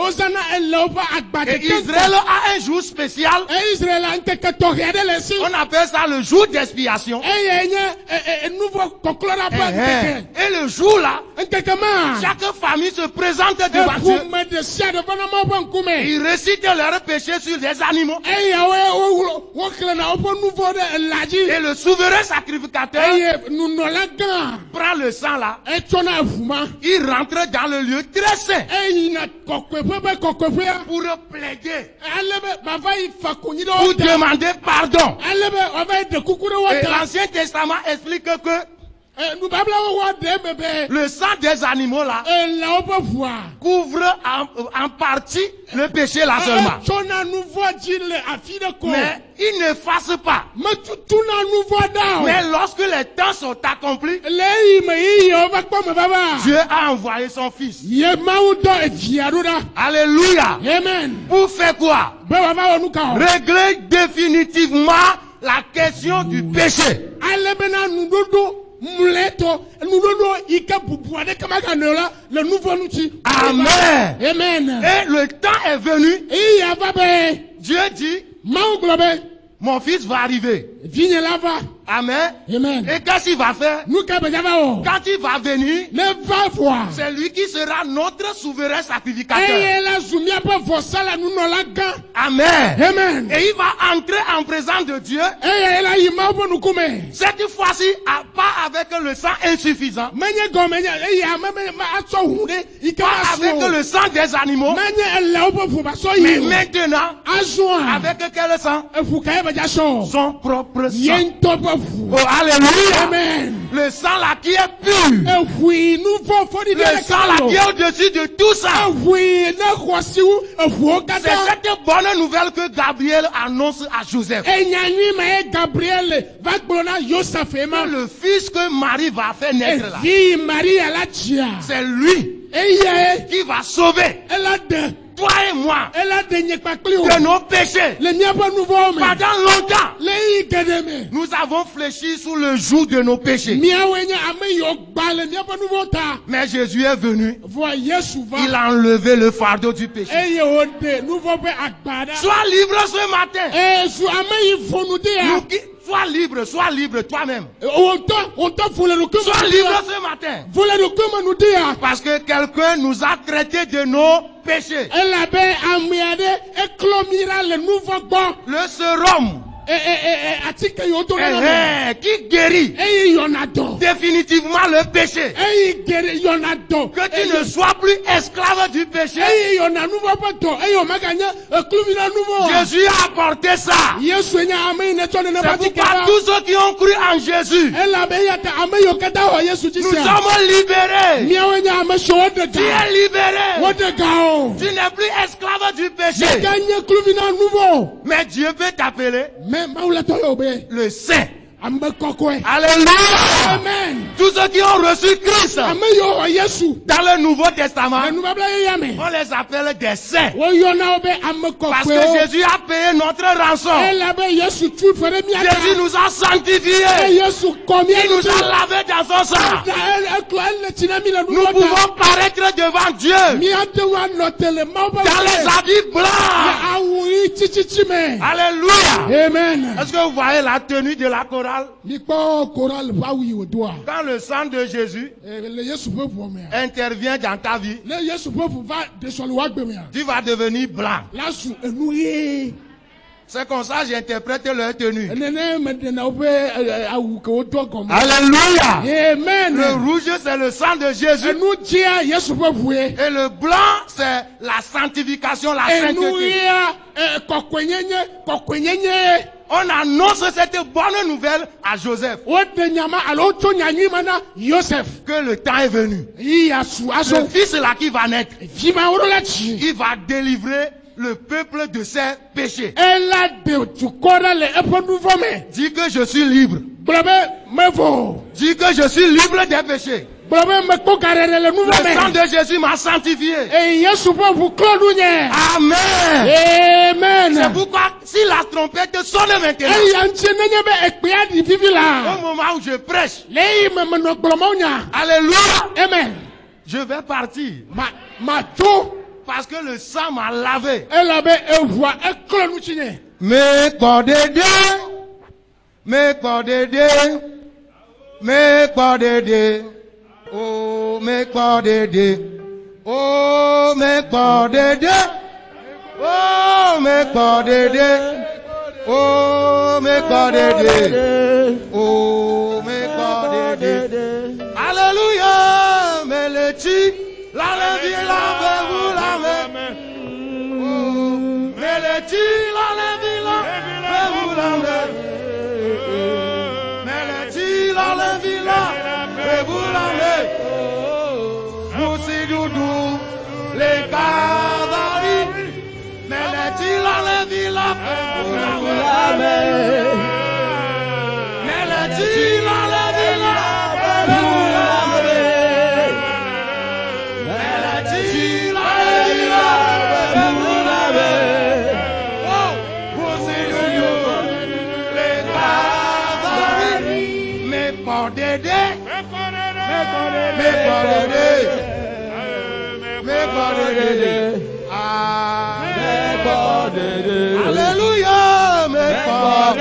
E: Et Israël a un jour spécial. On appelle ça le jour d'expiation. Et le jour là, chaque famille se présente devant Dieu. Ils récitent leurs péchés sur des animaux. Et le souverain sacrificateur prend le sang là. Il rentre dans le lieu très saint pour plaider, pour demander pardon. Et l'Ancien Testament explique que le sang des animaux là couvre en partie le péché là seulement. Mais il ne fasse pas. Mais lorsque les temps sont accomplis, Dieu a envoyé son Fils. Alléluia.
B: Amen.
E: Pour faire quoi? Régler définitivement la question du péché. Amen.
B: Amen.
E: Et le temps est venu. Dieu dit, mon fils va arriver. Amen.
B: Amen.
E: Et qu'est-ce qu'il va faire? Quand il va venir, c'est lui qui sera notre souverain sacrificateur. Amen.
B: Amen.
E: Et il va entrer en présence de Dieu. Cette fois-ci, pas avec le sang insuffisant. Pas avec le sang des animaux. Mais maintenant, avec quel sang? Son propre sang. Oh, alléluia.
B: Amen.
E: Le sang là qui est pur. Le sang là qui est au-dessus de tout ça. C'est cette bonne nouvelle que Gabriel annonce à Joseph. Que le fils que Marie va faire naître là, c'est lui qui va sauver toi et moi de nos péchés. Pendant longtemps, nous avons fléchi sous le joug de nos péchés. Mais Jésus est venu. Il a enlevé le fardeau du péché. Sois libre ce matin. Sois libre toi-même. Sois libre ce matin. Parce que quelqu'un nous a traités de nos péchés. Le sérum qui guérit définitivement le péché. Que tu ne sois plus esclave du péché. Jésus a apporté ça. C'est pourquoi tous ceux qui ont cru en Jésus, nous sommes libérés. Tu es libéré. Tu n'es plus esclave du péché. Mais Dieu peut t'appeler le saint. Alléluia.
B: Amen.
E: Tous ceux qui ont reçu Christ dans le Nouveau Testament, on les appelle des saints. Parce que Jésus a payé notre rançon. Jésus nous a sanctifiés. Il nous a lavés dans son sang. Nous pouvons paraître devant Dieu dans les habits blancs. Alléluia.
B: Amen.
E: Est-ce que vous voyez la tenue de la chorale? Quand le sang de Jésus intervient dans ta vie, tu vas devenir blanc. C'est comme ça que j'interprète leur tenue. Alléluia.
B: Amen.
E: Le rouge, c'est le sang de Jésus. Et le blanc, c'est la sanctification, la sainteté. On annonce cette bonne nouvelle à Joseph. Que le temps est venu. Le fils là qui va naître, il va délivrer le peuple de ses péchés.
B: Dis
E: que je suis libre. Dis que je suis libre des péchés. Le sang de Jésus m'a sanctifié. Amen. C'est pourquoi si la trompette sonne maintenant, au moment où je prêche, alléluia,
B: amen,
E: je vais partir. Parce que le sang m'a lavé. Mes corps de Dieu, mes corps de Dieu, mes corps de Dieu. Oh, mes corps de Dieu. Oh, mes corps de Dieu. Oh, mes corps de Dieu. Oh, mes corps de Dieu. Oh, mes corps de Dieu. Alléluia. Mais le ti, la levie, la vous la main. Oh, mais le ti, la levie, la vous la main. Mais le ti, la levie, la vous la main. Doudou, les cavaries, mais les la levée la main. Mais les la levée la main. Mais les la levée la main. Oh, vous les cavaries, mais pas d'aider. Mais pas d'aider. Alléluia, mes corps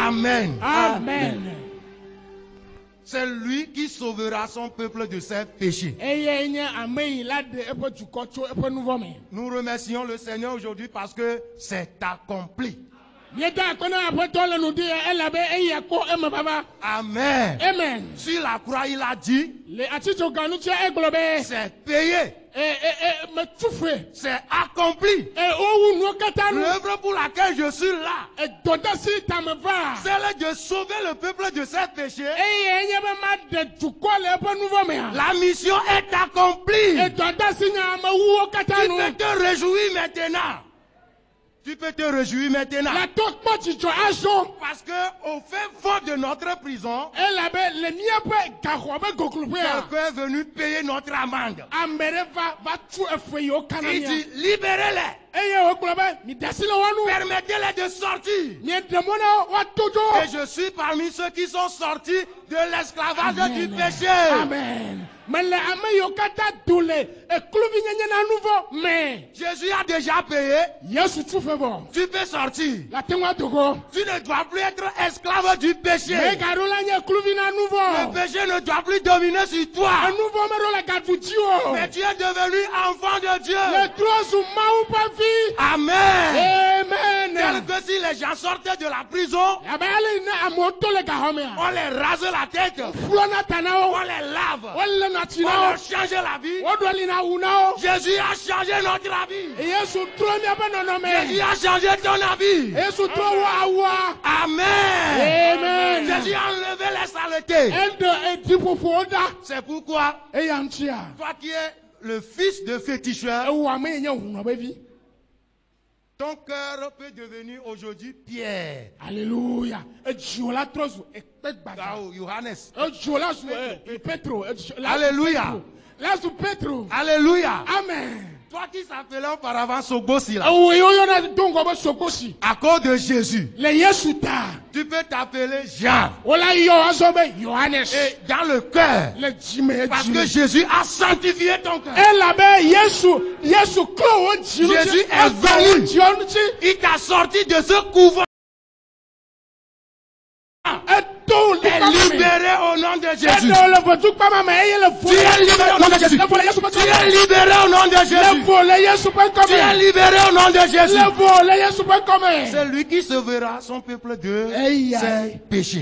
E: Amen.
B: Amen.
E: C'est lui qui sauvera son peuple de ses péchés. Nous remercions le Seigneur aujourd'hui parce que c'est accompli. Amen.
B: Amen.
E: Sur la croix, il a dit, c'est payé. C'est accompli. L'œuvre pour laquelle je suis là, c'est de sauver le peuple de ses péchés. La mission est accomplie. Tu peux te réjouir maintenant. Tu peux te réjouir maintenant. Parce que au fin fond de notre prison, quelqu'un est venu payer notre amende. Il dit libérez-les. Permettez-les de sortir. Et je suis parmi ceux qui sont sortis de l'esclavage du péché.
B: Amen.
E: Jésus a déjà payé. Tu peux sortir. Tu ne dois plus être esclave du péché. Le péché ne doit plus dominer sur toi. Mais tu es devenu enfant de Dieu. Amen. Tel que si les gens sortaient de la prison, on les rase la tête, on les lave, on leur change la vie. Jésus a changé notre vie. Jésus a changé ton avis. Amen. Jésus a enlevé les saletés. C'est pourquoi toi qui es le fils de féticheur, ton cœur peut devenir aujourd'hui pierre.
B: Alléluia.
E: Johannes.
B: Alléluia.
E: Alléluia.
B: Amen.
E: Toi qui s'appelais auparavant Sogosi là. À cause de Jésus. Tu peux t'appeler Jean. Et dans le cœur. Parce que Jésus a sanctifié ton cœur. Jésus est venu. Il t'a sorti de ce couvent. Et libéré au au nom de Jésus.
B: Tu es libéré au nom de Jésus.
E: Tu es libéré au nom de Jésus. Tu es libéré au nom de Jésus. C'est lui qui sauvera son peuple de ses péchés.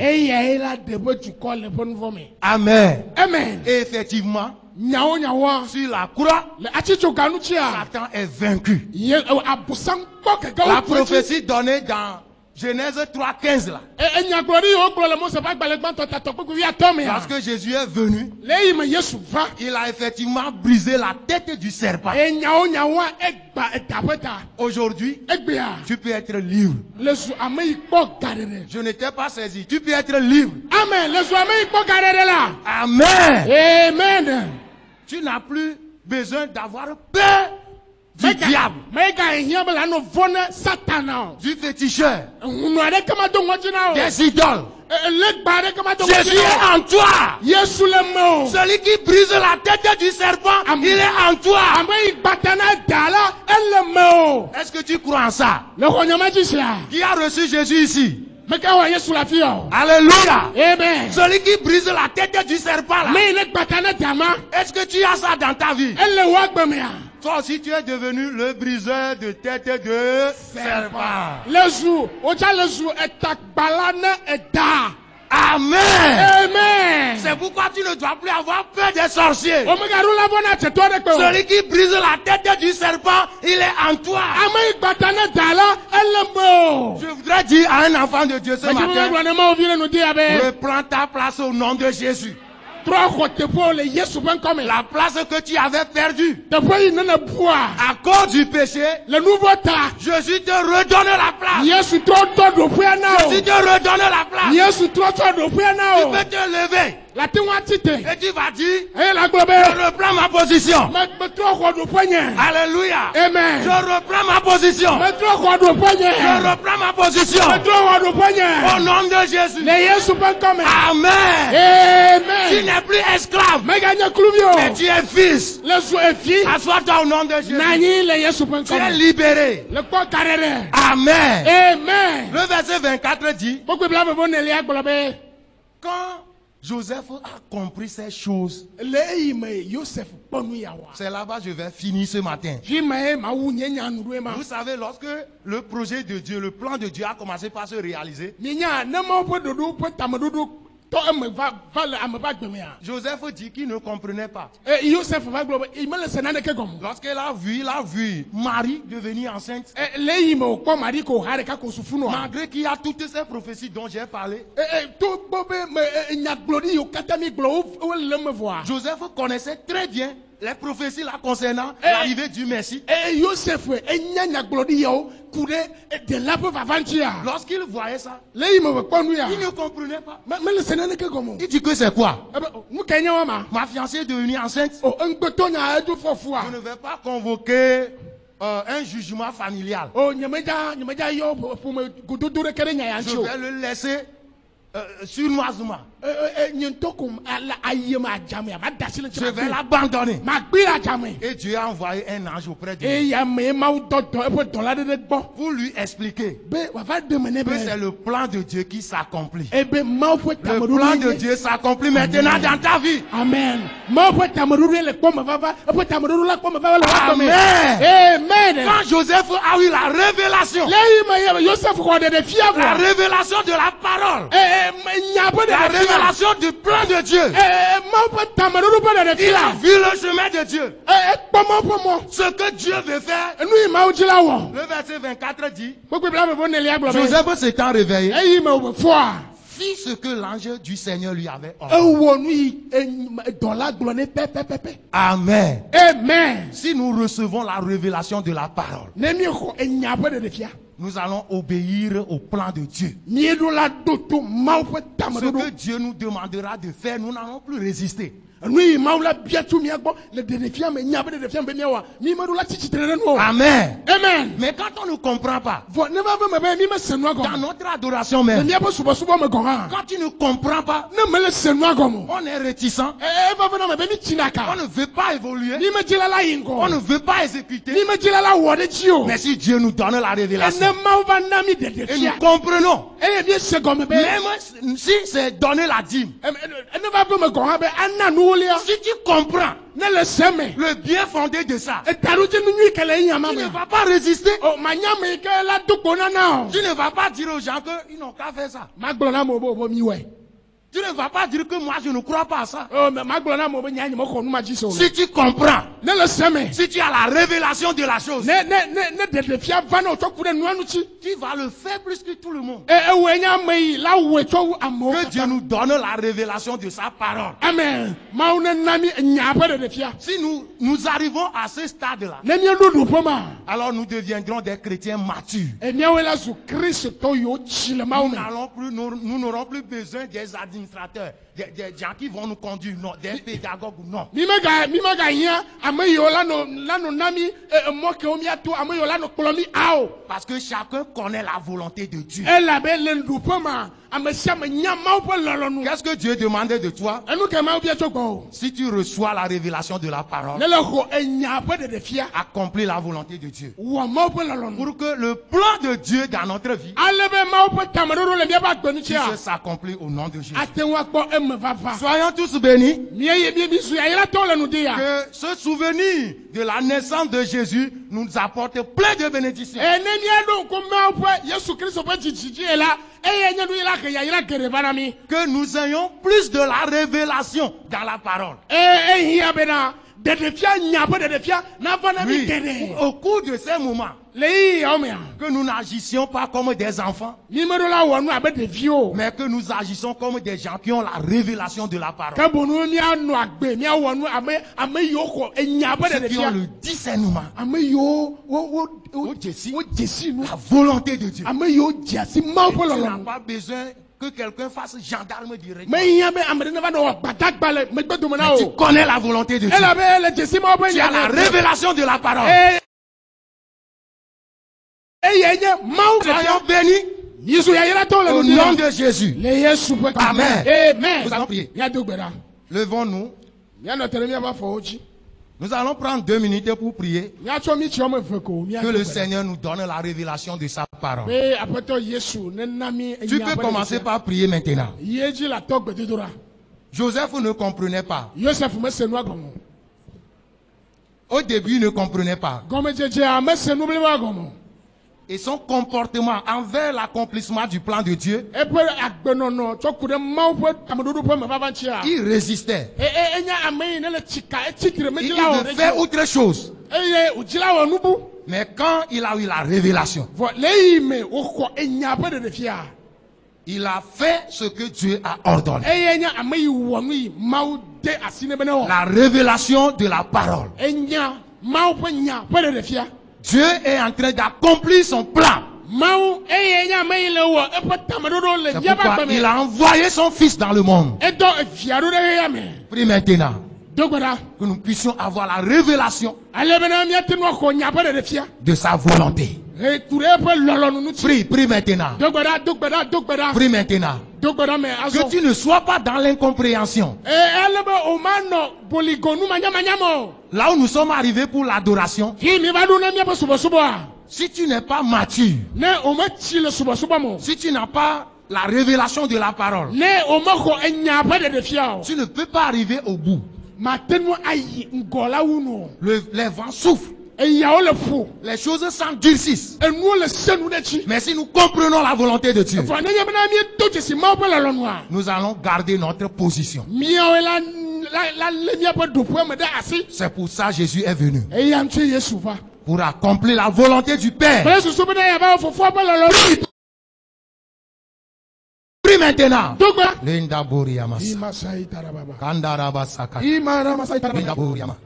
E: Amen.
B: Amen.
E: Et effectivement, sur la croix, Satan est vaincu. La prophétie donnée dans Genèse 3:15 là. Lorsque Jésus est venu, il a effectivement brisé la tête du serpent. Aujourd'hui, tu peux être libre. Je n'étais pas saisi. Tu peux être libre. Amen.
B: Amen.
E: Tu n'as plus besoin d'avoir peur du diable, du féticheur, des idoles. Jésus est en toi. Celui qui brise la tête du serpent, il est en toi. Est-ce que tu crois en ça? Qui a reçu Jésus ici? Alléluia.
B: Amen.
E: Celui qui brise la tête du serpent là. Est-ce que tu as ça dans ta vie? Toi aussi tu es devenu le briseur de tête de serpent. Amen.
B: Amen.
E: C'est pourquoi tu ne dois plus avoir peur des sorciers. Celui qui brise la tête du serpent, il est en toi. Je voudrais dire à un enfant de Dieu ce matin, reprends ta place au nom de Jésus. La place que tu avais perdue à cause du péché, Jésus te redonne la place. Jésus te redonne la place. Tu peux te lever. Et tu vas dire, je reprends ma position. Alléluia.
B: Amen.
E: Je reprends ma position. Je reprends ma position. Au nom de Jésus. Amen.
B: Amen.
E: Tu n'es plus esclave. Mais tu es fils. Assois-toi au nom de Jésus. Tu es libéré. Amen.
B: Amen.
E: Le verset 24 dit, quand Joseph a compris ces choses, c'est là-bas que je vais finir ce matin. Vous savez, lorsque le projet de Dieu, le plan de Dieu a commencé par se réaliser, Joseph dit qu'il ne comprenait pas. Lorsqu'il a vu Marie devenir enceinte, malgré qu'il y a toutes ces prophéties dont j'ai parlé, Joseph connaissait très bien les prophéties là concernant l'arrivée du Messie. Lorsqu'il voyait ça, il ne comprenait pas. Il dit que c'est quoi? Ma fiancée est devenue enceinte. Je ne vais pas convoquer un jugement familial. Je vais le laisser surnoisement. Je vais l'abandonner. Et Dieu a envoyé un ange auprès de lui pour lui expliquer que c'est le plan de Dieu qui s'accomplit. Le plan de Dieu s'accomplit maintenant dans ta vie.
B: Amen.
E: Amen. Quand Joseph a eu la révélation, de la parole, la révélation du plan de Dieu, il a vu le chemin de Dieu. Ce que Dieu veut faire. Le verset 24 dit, Joseph s'étant réveillé, fit ce que l'ange du Seigneur lui avait ordonné. Amen.
B: Amen.
E: Si nous recevons la révélation de la parole, nous allons obéir au plan de Dieu. Ce que Dieu nous demandera de faire, nous n'allons plus résister. Amen.
B: Amen.
E: Mais quand on ne comprend pas, dans notre adoration même, quand tu ne comprends pas, on est réticent, on ne veut pas évoluer, on ne veut pas exécuter. Mais si Dieu nous donne la révélation,
F: Et nous comprenons. Même si c'est donner la dîme. Si tu comprends le bien fondé de ça, tu ne vas pas résister. Tu ne vas pas dire aux gens qu'ils n'ont qu'à faire ça. Tu ne vas pas dire que moi je ne crois pas à ça. Si tu comprends, si tu as la révélation de la chose, tu vas le faire plus que tout le monde. Que Dieu nous donne la révélation de sa parole. Amen. Si nous arrivons à ce stade-là, alors nous deviendrons des chrétiens matures. Nous n'aurons plus besoin des administrateurs, des gens qui vont nous conduire, non, des pédagogues, non. Parce que chacun connaît la volonté de Dieu. Qu'est-ce que Dieu demandait de toi? Si tu reçois la révélation de la parole, accomplis la volonté de Dieu. Pour que le plan de Dieu dans notre vie puisse s'accomplir au nom de Jésus. Soyons tous bénis. Que ce souvenir de la naissance de Jésus nous apporte plein de bénédictions. Que nous ayons plus de la révélation dans la parole. Oui, au cours de ces moments, que nous n'agissions pas comme des enfants, mais que nous agissons comme des gens qui ont la révélation de la parole. Ceux qui ont le discernement, la volonté de Dieu. Tu n'as pas besoin que quelqu'un fasse gendarme du règne. Mais tu connais la volonté de Dieu. Tu as la révélation de la parole. Soyons bénis au nom de Jésus. Amen. Nous allons prier. Levons-nous. Nous allons prendre 2 minutes pour prier. Que le Seigneur nous donne la révélation de sa parole. Tu peux commencer par prier maintenant. Joseph ne comprenait pas. Au début, il ne comprenait pas. Et son comportement envers l'accomplissement du plan de Dieu, il résistait. Il devait faire autre chose. Mais quand il a eu la révélation, il a fait ce que Dieu a ordonné. La révélation de la parole. Dieu est en train d'accomplir son plan. C'est pourquoi il a envoyé son fils dans le monde. Prie maintenant que nous puissions avoir la révélation de sa volonté. Prie maintenant. Prie maintenant. Que tu ne sois pas dans l'incompréhension. Là où nous sommes arrivés pour l'adoration, si tu n'es pas mature, si tu n'as pas la révélation de la parole, tu ne peux pas arriver au bout. Les vents soufflent. Les choses s'endurcissent. Mais si nous comprenons la volonté de Dieu, nous allons garder notre position. C'est pour ça que Jésus est venu. Pour accomplir la volonté du Père. Prie maintenant. Linda Boriamas. Kandarabasaka. Linda Boriamas.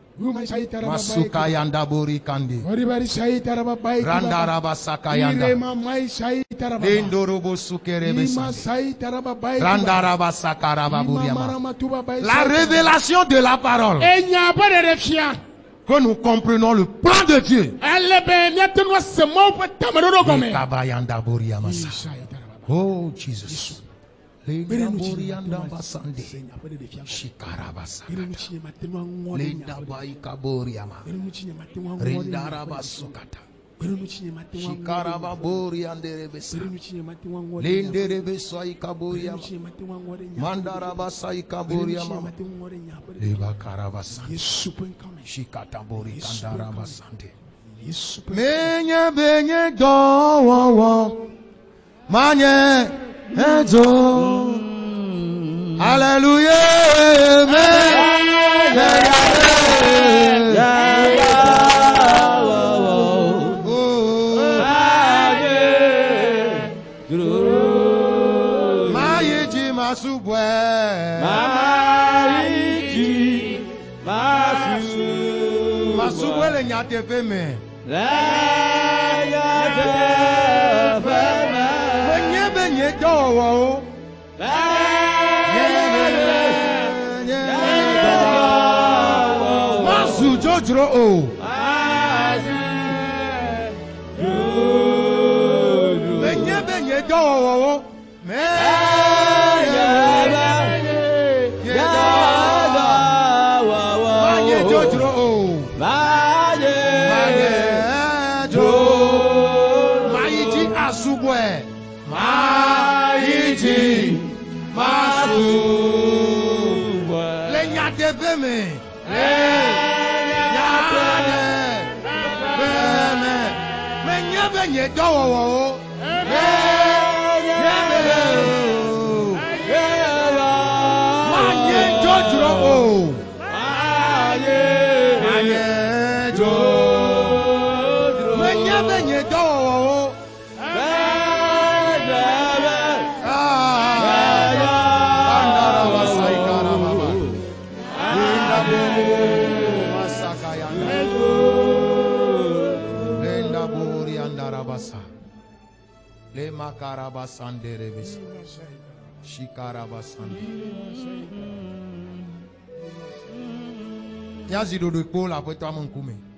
F: Masuka yanda bori kandi. Randa rabasaka yanda. Lindorobo sukere besa. Randa rabasaka rababuriama. La révélation de la parole. Que nous comprenons le plan de Dieu. Oh Jesus. Linda Borianda Basande Shikarabasa Linda Baika Boriama Rinda Rabasukata Shikaraba bori anderebesa. Lenderebe sai kaboria. Mandaraba sai kaboria mama. Leba karabasa. Shikata bori kandaraba sante. Menye benye do wo. Manye ezo. Hallelujah. Masubwe le nyate feme. Benye do wo. Masu jojro o. Benye do wo. Benye do wo. Manye jojro o. Manye jojro. Benye do wo. Le makarabasande rebis. Shikarabasande.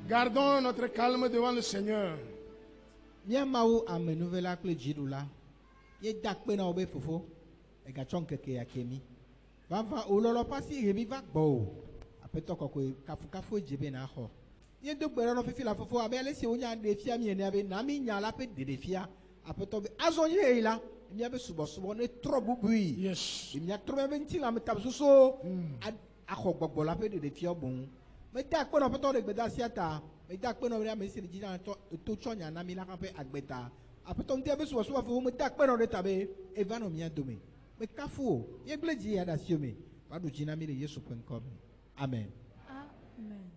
B: Gardons notre calme devant le Seigneur.
G: Niamaou ame nouvela kle jidula. Ye dakpe na obe fofo. E gachon keke ya kemi. Va ololo pasi rebi va gbo. Apeto kokwe kafu jebe na ho. Ye do gbero no fifi la fofo abe ale si onya defia mi ene abe na mi nya la pe de defia. Apeto be azonye ila. Mi abe subo ne trop bubui.
B: Yes.
G: Mi a trop venti la metab so akọ gbogbo la pe de defia bon. Me dakpe no apeto de gbeda siata. Me dakpe no me si jina to chonya na mi la kan pe agbeta. Apeto ndi abe subo fo me dakpe no de tabe evano mi adome. Me kafu ye gleji ya da siome. Padu jina mi le Yesu.com. Amen.
H: Amen.